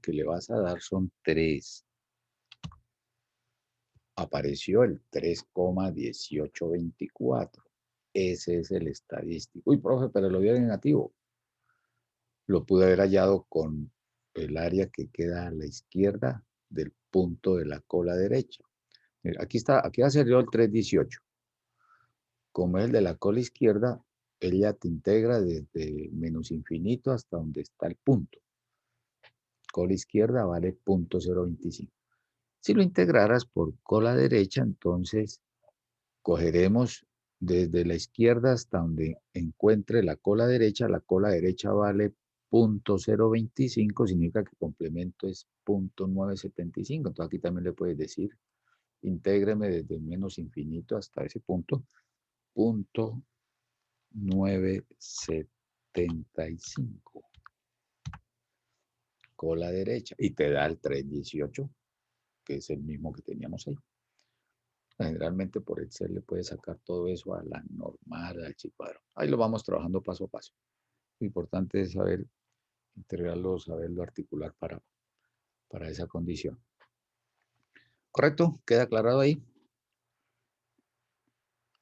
S1: que le vas a dar son 3. Apareció el 3.1824. Ese es el estadístico. Uy, profe, pero lo vio en negativo. Lo pude haber hallado con el área que queda a la izquierda del punto de la cola derecha. Mira, aquí está, aquí va a ser yo el 3.18. Como es el de la cola izquierda, ella te integra desde menos infinito hasta donde está el punto. Cola izquierda vale 0.025. Si lo integraras por cola derecha, entonces cogeremos desde la izquierda hasta donde encuentre la cola derecha vale 0.025, significa que el complemento es 0.975. Entonces aquí también le puedes decir, intégreme desde menos infinito hasta ese punto, 0.975. Cola derecha y te da el 3.18, que es el mismo que teníamos ahí. Generalmente por Excel le puedes sacar todo eso a la normal, al chicuadro. Ahí lo vamos trabajando paso a paso. Lo importante es saber integrarlo, saberlo articular para esa condición. ¿Correcto? ¿Queda aclarado ahí?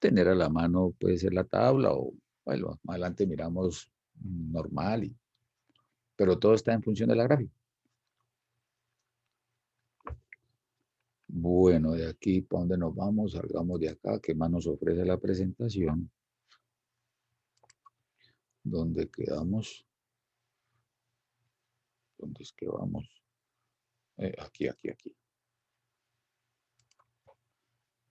S1: Tener a la mano puede ser la tabla o, bueno, más adelante miramos normal, pero todo está en función de la gráfica. Bueno, de aquí, ¿para dónde nos vamos? Salgamos de acá. ¿Qué más nos ofrece la presentación? ¿Dónde quedamos? ¿Dónde es que vamos? Aquí.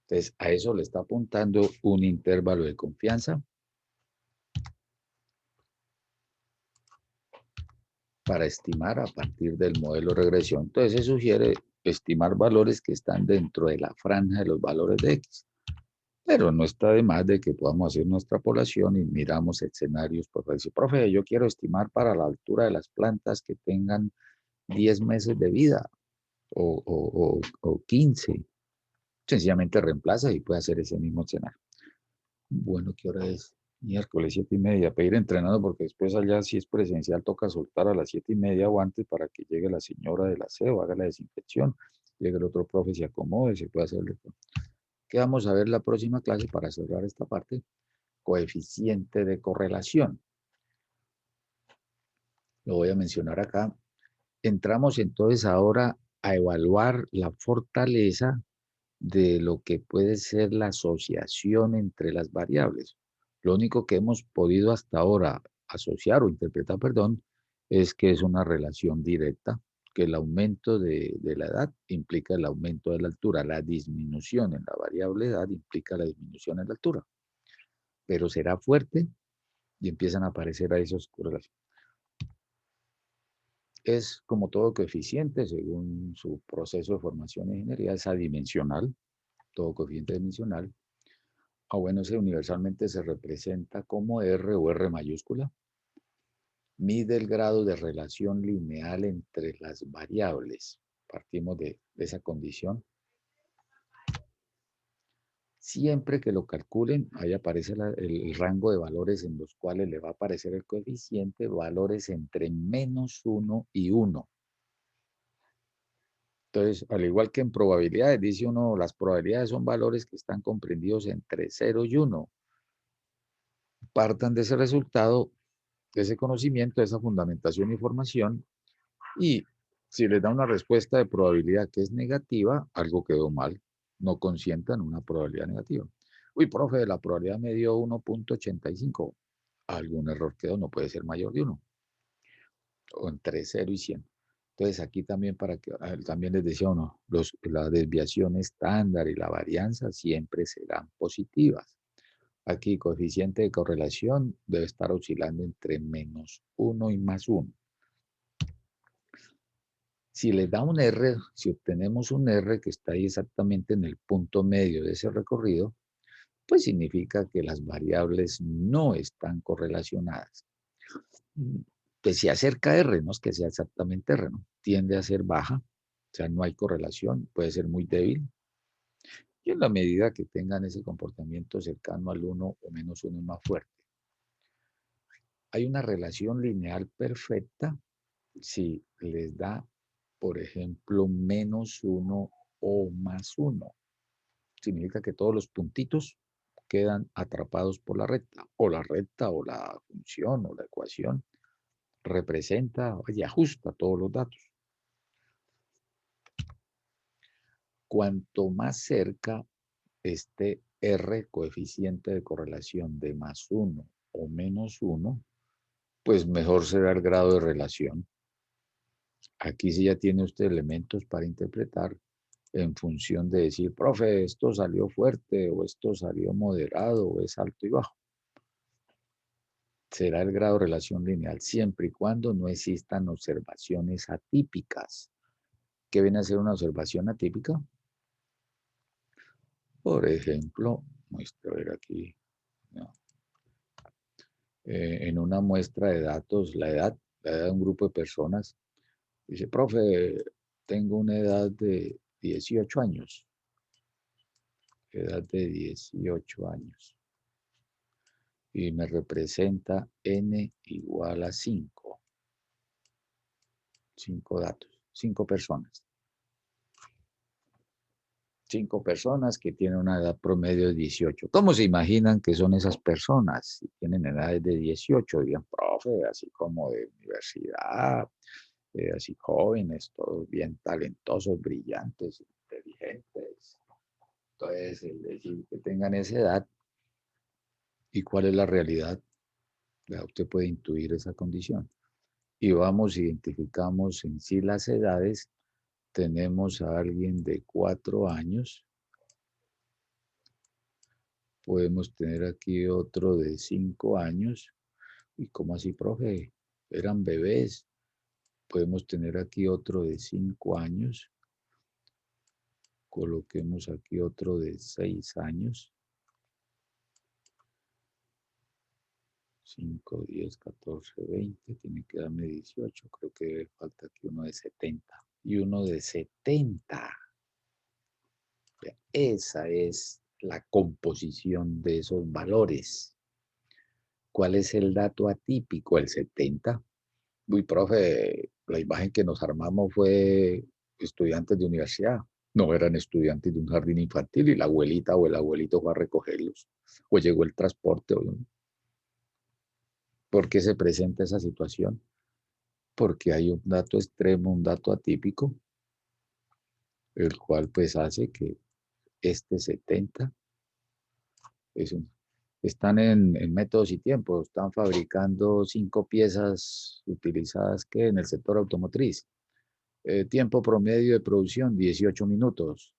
S1: Entonces, a eso le está apuntando un intervalo de confianza para estimar a partir del modelo de regresión. Entonces, se sugiere estimar valores que están dentro de la franja de los valores de X. Pero no está de más de que podamos hacer nuestra población y miramos escenarios. Por decir, profe, yo quiero estimar para la altura de las plantas que tengan 10 meses de vida o 15. Sencillamente reemplaza y puede hacer ese mismo escenario. Bueno, ¿qué hora es? Miércoles 7:30. Para ir entrenando porque después allá si es presencial toca soltar a las 7:30 o antes para que llegue la señora del aseo, haga la desinfección, llegue el otro profe, se acomode, se puede hacerle. ¿Qué vamos a ver la próxima clase para cerrar esta parte? Coeficiente de correlación. Lo voy a mencionar acá. Entramos entonces ahora a evaluar la fortaleza de lo que puede ser la asociación entre las variables. Lo único que hemos podido hasta ahora asociar o interpretar, perdón, es que es una relación directa, que el aumento de la edad implica el aumento de la altura, la disminución en la variable edad implica la disminución en la altura, pero será fuerte y empiezan a aparecer a esos correlaciones. Es como todo coeficiente, según su proceso de formación en ingeniería, es adimensional, todo coeficiente dimensional. Bueno, ese universalmente se representa como R o R mayúscula. Mide el grado de relación lineal entre las variables. Partimos de esa condición. Siempre que lo calculen, ahí aparece el rango de valores en los cuales le va a aparecer el coeficiente, valores entre -1 y 1. Entonces, al igual que en probabilidades, dice uno, las probabilidades son valores que están comprendidos entre 0 y 1. Partan de ese resultado, de ese conocimiento, de esa fundamentación y formación, y si les da una respuesta de probabilidad que es negativa, algo quedó mal. No consientan una probabilidad negativa. Uy, profe, la probabilidad me dio 1.85. Algún error quedó, no puede ser mayor de 1. O entre 0 y 100. Entonces aquí también también les decía uno, la desviación estándar y la varianza siempre serán positivas. Aquí coeficiente de correlación debe estar oscilando entre -1 y +1. Si les da un R, si obtenemos un R que está ahí exactamente en el punto medio de ese recorrido, pues significa que las variables no están correlacionadas. Que se acerca a R, no es que sea exactamente R, ¿no? Tiende a ser baja, o sea, no hay correlación, puede ser muy débil. Y en la medida que tengan ese comportamiento cercano al 1 o -1 es más fuerte. Hay una relación lineal perfecta si les da, por ejemplo, -1 o +1. Significa que todos los puntitos quedan atrapados por la recta, o la función, o la ecuación representa y ajusta todos los datos. Cuanto más cerca esté R, coeficiente de correlación de +1 o -1, pues mejor será el grado de relación. Aquí sí ya tiene usted elementos para interpretar en función de decir, profe, esto salió fuerte o esto salió moderado o es alto y bajo. Será el grado de relación lineal siempre y cuando no existan observaciones atípicas. ¿Qué viene a ser una observación atípica? Por ejemplo, muestro ver aquí, no. En una muestra de datos, la edad de un grupo de personas, dice, profe, tengo una edad de 18 años. Edad de 18 años. Y me representa n igual a 5. 5 datos, 5 personas. 5 personas que tienen una edad promedio de 18. ¿Cómo se imaginan que son esas personas? Si tienen edades de 18, digan, profe, así como de universidad, así jóvenes, todos bien talentosos, brillantes, inteligentes. Entonces, el decir que tengan esa edad, ¿y cuál es la realidad? Ya usted puede intuir esa condición. Y vamos, identificamos en sí las edades. Tenemos a alguien de 4 años. Podemos tener aquí otro de 5 años. ¿Y cómo así, profe? Eran bebés. Podemos tener aquí otro de 5 años. Coloquemos aquí otro de 6 años. 5, 10, 14, 20. Tiene que darme 18. Creo que falta aquí uno de 70. Y uno de 70. Esa es la composición de esos valores. ¿Cuál es el dato atípico? El 70. Uy, profe, la imagen que nos armamos fue estudiantes de universidad. No eran estudiantes de un jardín infantil y la abuelita o el abuelito fue a recogerlos. O llegó el transporte. ¿Por qué se presenta esa situación? Porque hay un dato extremo, un dato atípico, el cual pues hace que este 70 están en métodos y tiempos, están fabricando 5 piezas utilizadas que en el sector automotriz. Tiempo promedio de producción, 18 minutos.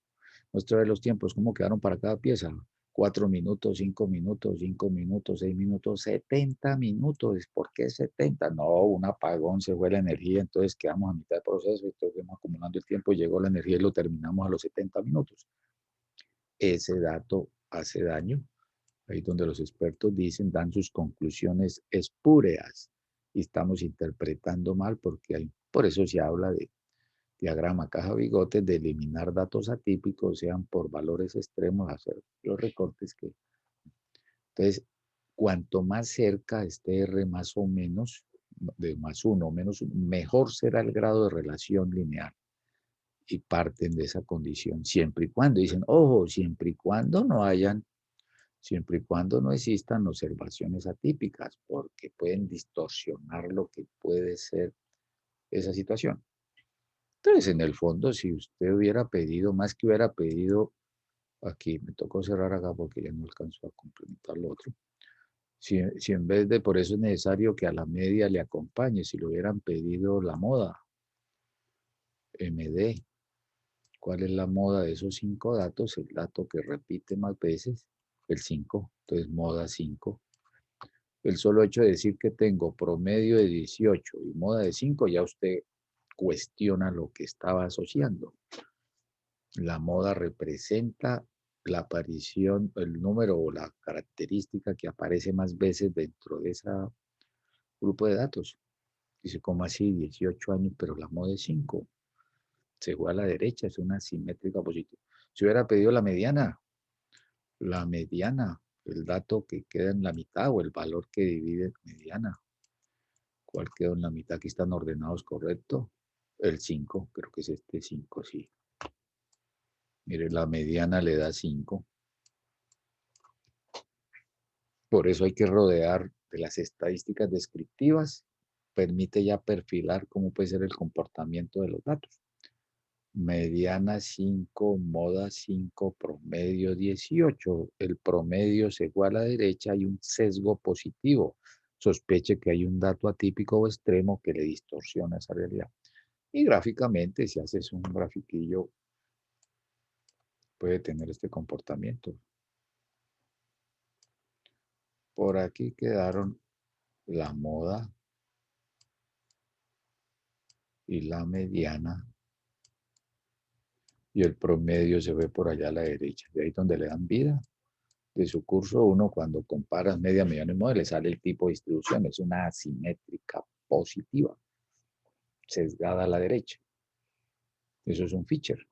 S1: Muestra de los tiempos, cómo quedaron para cada pieza. 4 minutos, 5 minutos, 5 minutos, 6 minutos, 70 minutos. ¿Por qué 70? No, un apagón, se fue la energía, entonces quedamos a mitad del proceso, entonces fuimos acumulando el tiempo, llegó la energía y lo terminamos a los 70 minutos. Ese dato hace daño. Ahí donde los expertos dicen, dan sus conclusiones espúreas y estamos interpretando mal porque por eso se habla de diagrama caja bigotes, de eliminar datos atípicos, sean por valores extremos, hacer los recortes que... Entonces, cuanto más cerca esté R más o menos, de más uno o menos uno, mejor será el grado de relación lineal. Y parten de esa condición, siempre y cuando, dicen, ojo, siempre y cuando no hayan, siempre y cuando no existan observaciones atípicas, porque pueden distorsionar lo que puede ser esa situación. Entonces, en el fondo, si usted hubiera pedido, más que hubiera pedido, aquí me tocó cerrar acá porque ya no alcanzó a complementar lo otro. Si en vez de, por eso es necesario que a la media le acompañe, si le hubieran pedido la moda, MD, ¿cuál es la moda de esos 5 datos? El dato que repite más veces, el 5, entonces moda 5. El solo hecho de decir que tengo promedio de 18 y moda de 5, ya usted cuestiona lo que estaba asociando. La moda representa la aparición, el número o la característica que aparece más veces dentro de ese grupo de datos. Dice, ¿cómo así? 18 años, pero la moda es 5. Se fue a la derecha, es una simétrica positiva. Si hubiera pedido la mediana, el dato que queda en la mitad o el valor que divide mediana. ¿Cuál quedó en la mitad? Aquí están ordenados, correcto. El 5, creo que es este 5, sí. Mire, la mediana le da 5. Por eso hay que rodear de las estadísticas descriptivas. Permite ya perfilar cómo puede ser el comportamiento de los datos. Mediana 5, moda 5, promedio 18. El promedio se fue a la derecha, hay un sesgo positivo. Sospeche que hay un dato atípico o extremo que le distorsiona esa realidad. Y gráficamente, si haces un grafiquillo, puede tener este comportamiento. Por aquí quedaron la moda y la mediana. Y el promedio se ve por allá a la derecha. De ahí donde le dan vida. De su curso uno, cuando comparas media, mediana y moda, le sale el tipo de distribución. Es una asimétrica positiva, sesgada a la derecha. Eso es un feature.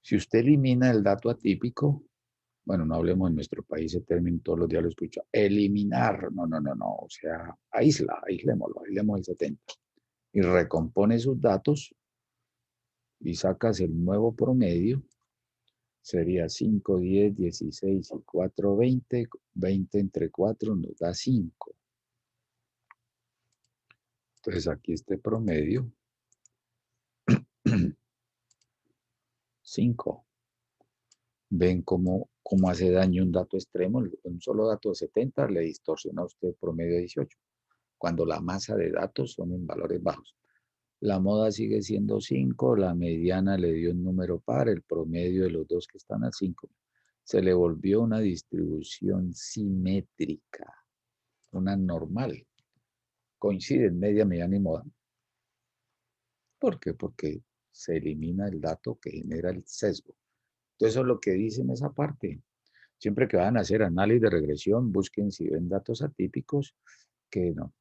S1: Si usted elimina el dato atípico, bueno, no hablemos en nuestro país, ese término todos los días lo escucho, eliminar, no, o sea, aislémoslo, aislemos el 70 y recompone sus datos y sacas el nuevo promedio, sería 5, 10, 16 y 4, 20, 20 entre 4 nos da 5. Entonces aquí este promedio, 5. Ven cómo hace daño un dato extremo, un solo dato de 70 le distorsiona a usted el promedio de 18, cuando la masa de datos son en valores bajos. La moda sigue siendo 5, la mediana le dio un número par, el promedio de los dos que están a 5. Se le volvió una distribución simétrica, una normal. Coinciden media, mediana y moda. ¿Por qué? Porque se elimina el dato que genera el sesgo. Entonces eso es lo que dice en esa parte. Siempre que van a hacer análisis de regresión, busquen si ven datos atípicos, que no.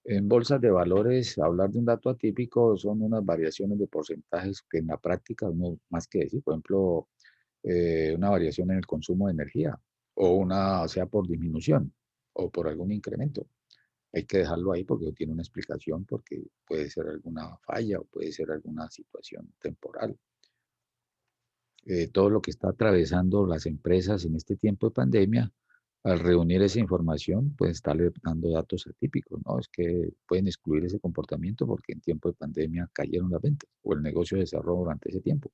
S1: En bolsas de valores, hablar de un dato atípico son unas variaciones de porcentajes que en la práctica no más que decir. Por ejemplo, una variación en el consumo de energía o una, sea por disminución o por algún incremento. Hay que dejarlo ahí porque tiene una explicación, porque puede ser alguna falla o puede ser alguna situación temporal. Todo lo que está atravesando las empresas en este tiempo de pandemia, al reunir esa información, pues estarle dando datos atípicos, ¿no? Es que pueden excluir ese comportamiento porque en tiempo de pandemia cayeron las ventas o el negocio se cerró durante ese tiempo.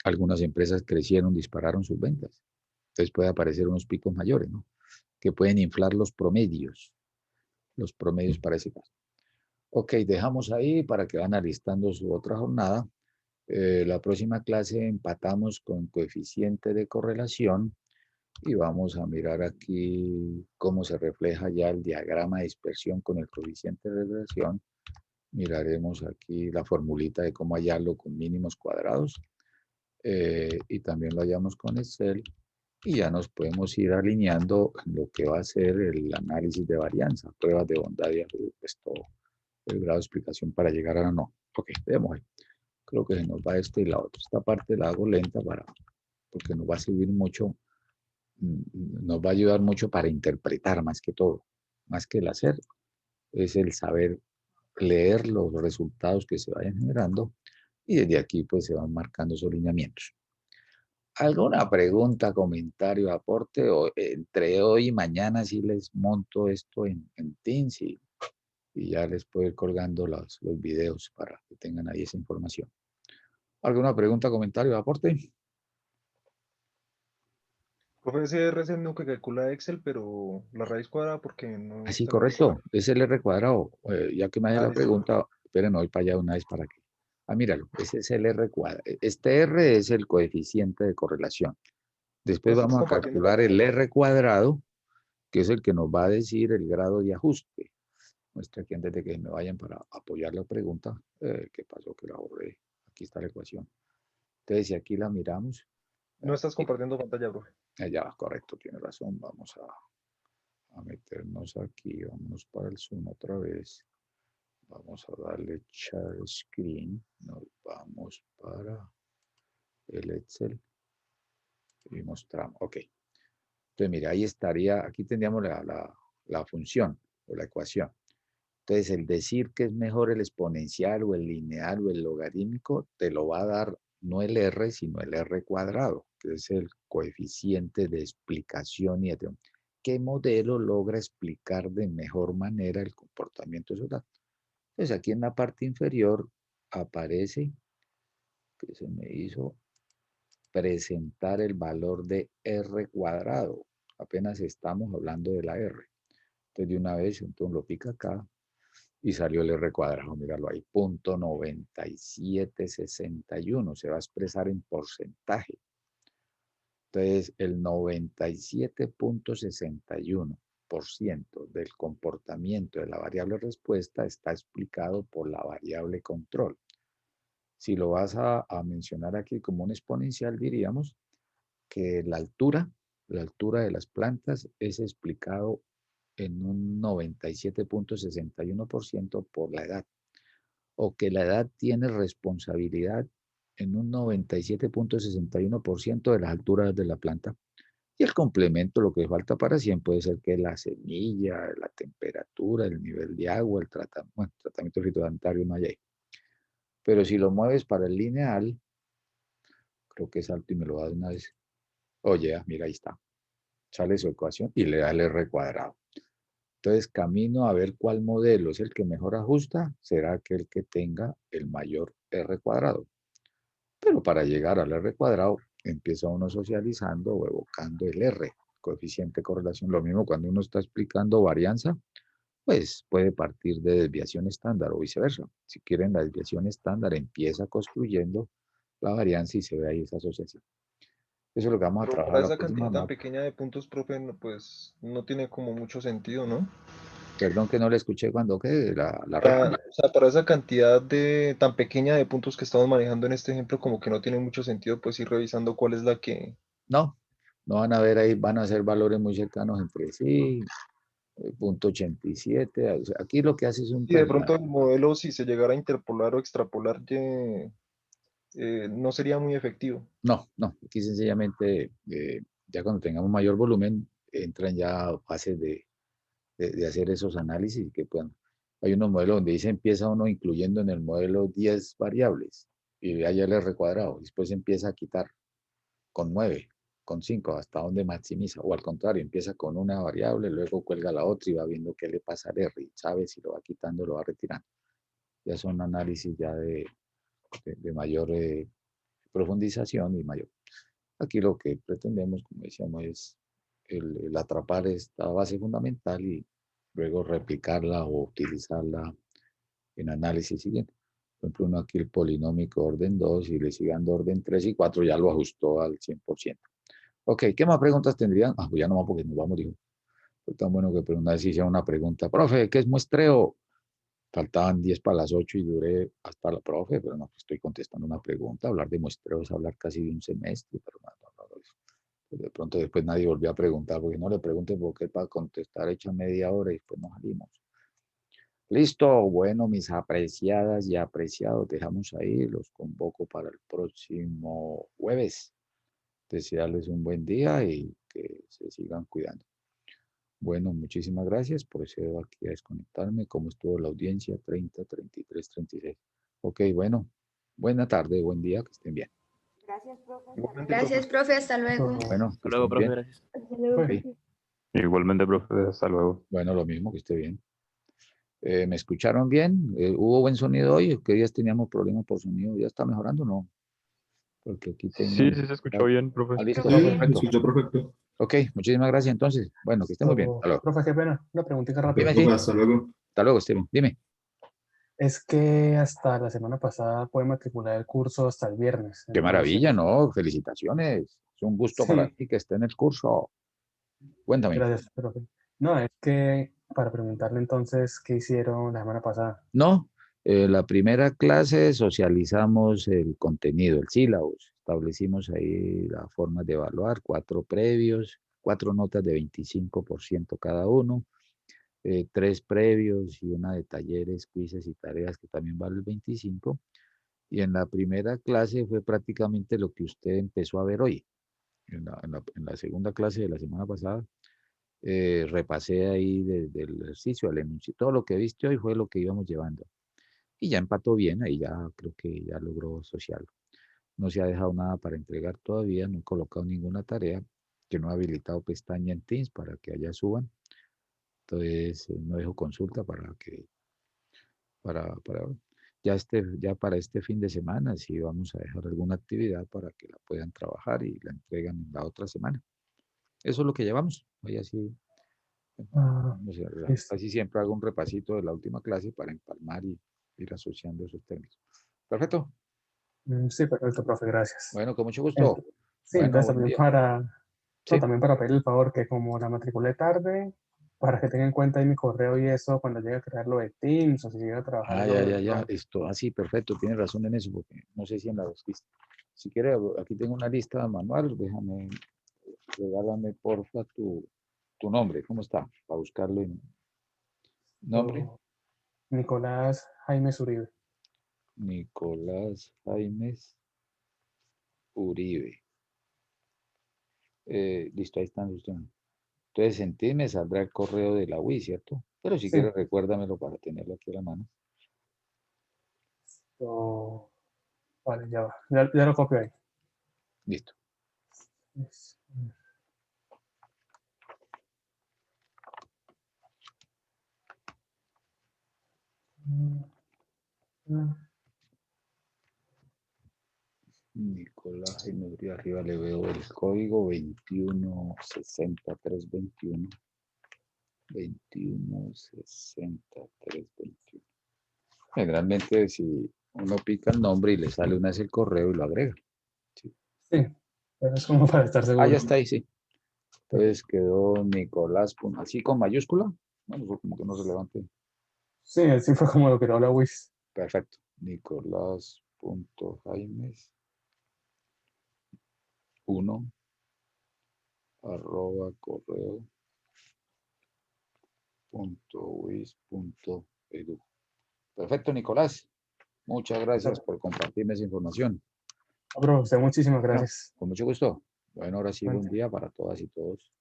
S1: Algunas empresas crecieron, dispararon sus ventas. Entonces puede aparecer unos picos mayores, ¿no? Que pueden inflar los promedios para ese caso. Ok, dejamos ahí para que van alistando su otra jornada. La próxima clase empatamos con coeficiente de correlación y vamos a mirar aquí cómo se refleja ya el diagrama de dispersión con el coeficiente de regresión. Miraremos aquí la formulita de cómo hallarlo con mínimos cuadrados y también lo hallamos con Excel y ya nos podemos ir alineando en lo que va a ser el análisis de varianza, pruebas de bondad y pues todo el grado de explicación para llegar a la no. Ok, veamos ahí. Creo que se nos va esto y la otra. Esta parte la hago lenta porque nos va a servir mucho, nos va a ayudar mucho para interpretar más que todo, más que el hacer, es el saber leer los resultados que se vayan generando y desde aquí pues se van marcando esos lineamientos. ¿Alguna pregunta, comentario, aporte? O, entre hoy y mañana sí les monto esto en Teams y ya les puedo ir colgando los videos para que tengan ahí esa información. ¿Alguna pregunta, comentario, aporte?
S6: Profe, ese R es el mismo que calcula Excel, pero la raíz cuadrada porque no
S1: Así,
S6: está la raíz cuadrada.
S1: correcto. Es el R cuadrado. Ya que me hace la
S6: Listo.
S1: pregunta, esperen, voy para allá una vez para que. Ah, míralo, ese es el R cuadrado. Este R es el coeficiente de correlación. Después
S6: ¿Estás
S1: vamos a
S6: compartiendo la
S1: calcular el
S6: pregunta?
S1: R cuadrado, que es el que nos va a decir el grado de ajuste. Muestra aquí antes de que me vayan para apoyar la pregunta. ¿Qué pasó? Que la borré. Aquí está la ecuación. Entonces, si aquí la miramos.
S6: No estás compartiendo pantalla, profe.
S1: Ya va, correcto, tiene razón. Vamos a meternos aquí. Vámonos para el Zoom otra vez. Vamos a darle share screen. Nos vamos para el Excel. Y mostramos. Ok. Entonces, mira, ahí estaría, aquí tendríamos la función o la ecuación. Entonces, el decir que es mejor el exponencial o el lineal o el logarítmico, te lo va a dar no el R, sino el R cuadrado, que es el coeficiente de explicación y de qué modelo logra explicar de mejor manera el comportamiento de esos datos. Entonces, aquí en la parte inferior aparece, que se me hizo, presentar el valor de R cuadrado. Apenas estamos hablando de la R. Entonces, de una vez, entonces lo pica acá y salió el R cuadrado. Míralo ahí, 0.9761. Se va a expresar en porcentaje. Entonces, el 97.61% del comportamiento de la variable respuesta está explicado por la variable control. Si lo vas a mencionar aquí como un exponencial, diríamos que la altura de las plantas es explicado en un 97.61% por la edad, o que la edad tiene responsabilidad en un 97.61% de las alturas de la planta. Y el complemento, lo que falta para 100 puede ser que la semilla, la temperatura, el nivel de agua, el tratamiento fitosanitario no hay ahí. Pero si lo mueves para el lineal, creo que es alto y me lo da de una vez. Oye, mira, ahí está. Sale su ecuación y le da el R cuadrado. Entonces, camino a ver cuál modelo es el que mejor ajusta, será aquel que tenga el mayor R cuadrado. Pero para llegar al R cuadrado, empieza uno socializando o evocando el R, coeficiente de correlación. Lo mismo cuando uno está explicando varianza, pues puede partir de desviación estándar o viceversa. Si quieren la desviación estándar, empieza construyendo la varianza y se ve ahí esa asociación. Eso es lo que vamos a
S6: Pero
S1: trabajar
S6: para
S1: la
S6: esa
S1: próxima.
S6: cantidad tan pequeña de puntos, profe, pues no tiene como mucho sentido, ¿no?
S1: Perdón que no le escuché cuando que la
S6: O sea, para esa cantidad tan pequeña de puntos que estamos manejando en este ejemplo, como que no tiene mucho sentido, pues ir revisando cuál es la que...
S1: No, No van a ver ahí, van a ser valores muy cercanos entre sí, 0.87. O sea, aquí lo que hace es un
S6: Y de pronto el modelo, si se llegara a interpolar o extrapolar, no sería muy efectivo.
S1: No, no, aquí sencillamente, ya cuando tengamos mayor volumen, entran ya fases de hacer esos análisis que puedan. Hay unos modelos donde dice empieza uno incluyendo en el modelo 10 variables y hay el R cuadrado, después empieza a quitar con 9, con 5, hasta donde maximiza, o al contrario, empieza con una variable, luego cuelga la otra y va viendo qué le pasa al R, y sabe si lo va quitando o lo va retirando. Ya son análisis ya de mayor profundización y mayor. Aquí lo que pretendemos, como decíamos, es el atrapar esta base fundamental y luego replicarla o utilizarla en análisis siguiente. Por ejemplo, uno aquí el polinómico orden 2 y le sigue dando orden 3 y 4 ya lo ajustó al 100%. Ok, ¿qué más preguntas tendrían? Ah, pues ya no más porque nos vamos, dijo. Fue tan bueno que una vez hice una pregunta. Profe, ¿qué es muestreo? Faltaban 10 para las 8 y duré hasta la profe, pero no, estoy contestando una pregunta. Hablar de muestreo es hablar casi de un semestre, pero pues de pronto después nadie volvió a preguntar, porque no le pregunten por qué para contestar hecha media hora y después nos salimos. Listo, bueno, mis apreciadas y apreciados, dejamos ahí, los convoco para el próximo jueves. Desearles un buen día y que se sigan cuidando. Bueno, muchísimas gracias. Procedo aquí a desconectarme. ¿Cómo estuvo la audiencia? 30, 33, 36. Ok, bueno. Buena tarde, buen día, que estén bien.
S3: Gracias, profe. Hasta
S6: Igualmente,
S3: luego.
S4: Gracias, profe. Hasta luego.
S1: Bueno, que
S5: Hasta luego,
S1: estén
S5: profe,
S1: bien.
S5: gracias.
S3: Hasta luego,
S2: Pues,
S3: profe.
S5: Igualmente, profe, hasta luego.
S1: Bueno, lo mismo, que esté bien. ¿Me escucharon bien? ¿Hubo buen sonido hoy? ¿Qué días teníamos problemas por sonido? ¿Ya está mejorando o no? Porque aquí
S5: Sí,
S1: tengo...
S5: sí se escuchó bien, profe.
S1: listo,
S3: Todo
S1: está
S3: bien.
S1: perfecto.
S7: escuchó perfecto.
S1: Ok, muchísimas gracias entonces. Bueno, que esté muy bien. Hasta luego.
S2: profe, qué pena. Una preguntita
S1: Dime,
S2: rápida.
S1: sí.
S7: Hasta luego.
S1: Hasta luego, Steven. Dime.
S2: Es que hasta la semana pasada pude matricular el curso hasta el viernes.
S1: Qué maravilla,
S2: Entonces,
S1: ¿no? Felicitaciones. Es un gusto para
S2: sí,
S1: ti que esté en el curso. Cuéntame.
S2: gracias, profe. No, es que para preguntarle entonces qué hicieron la semana pasada.
S1: No, la primera clase socializamos el contenido, el sílabus. Establecimos ahí las formas de evaluar, 4 previos, 4 notas de 25% cada uno, 3 previos y una de talleres, quizzes y tareas que también vale el 25. Y en la primera clase fue prácticamente lo que usted empezó a ver hoy. En la segunda clase de la semana pasada, repasé ahí desde el ejercicio al enunciado. Todo lo que viste hoy fue lo que íbamos llevando. Y ya empató bien, ahí ya creo que ya logró social. No se ha dejado nada para entregar todavía, no he colocado ninguna tarea, que no he habilitado pestaña en Teams para que allá suban. Entonces, no dejo consulta para ya para este fin de semana, si vamos a dejar alguna actividad para que la puedan trabajar y la entregan en la otra semana. Eso es lo que llevamos. Hoy así,
S2: Ah,
S1: no sé,
S2: listo.
S1: casi siempre hago un repasito de la última clase para empalmar y ir asociando esos términos. Perfecto.
S2: Sí, perfecto, profe, gracias.
S1: Bueno, con mucho gusto.
S2: Ent- sí,
S1: Bueno,
S2: entonces
S1: buen
S2: también
S1: día.
S2: no,
S1: Sí.
S2: también para pedir el favor que como la matriculé tarde, para que tengan en cuenta ahí mi correo y eso cuando llegue a crear lo de Teams o si llega a trabajar
S1: Ah,
S2: en lo
S1: ya, ya, ya.
S2: virtual.
S1: Esto, así, perfecto. Tienes razón en eso, porque no sé si en la lista. Si quieres, aquí tengo una lista manual. Déjame, regálame porfa tu nombre. ¿Cómo está? Para buscarlo en nombre.
S2: So, Nicolás Jaime Uribe.
S1: Nicolás Jaimes Uribe. Listo, ahí están ustedes. Entonces, en ti me saldrá el correo de la UI, ¿cierto? Pero si
S2: Sí,
S1: quieres, recuérdamelo para tenerlo aquí a la mano.
S2: so, vale, ya va. Ya lo copio ahí.
S1: Listo.
S2: Es- mm, mm,
S1: Nicolás Jaime Uribe, arriba le veo el código 216321. 216321. Generalmente, si uno pica el nombre y le sale una vez el correo y lo agrega. Sí.
S2: Sí, pero es como para estar
S1: Ah, ya
S2: seguro.
S1: está ahí, sí. Entonces quedó Nicolás, así con mayúscula. Bueno, fue como que no es relevante.
S2: Sí, así fue como lo creó la WIS.
S1: Perfecto. Nicolás.jaimes 1 @correo.wis.edu. Perfecto, Nicolás. Muchas gracias por compartirme esa información.
S2: Profe, usted muchísimas
S1: Bueno,
S2: gracias.
S1: con mucho gusto. Bueno, ahora sí, buen
S2: Buen día.
S1: día para todas y todos.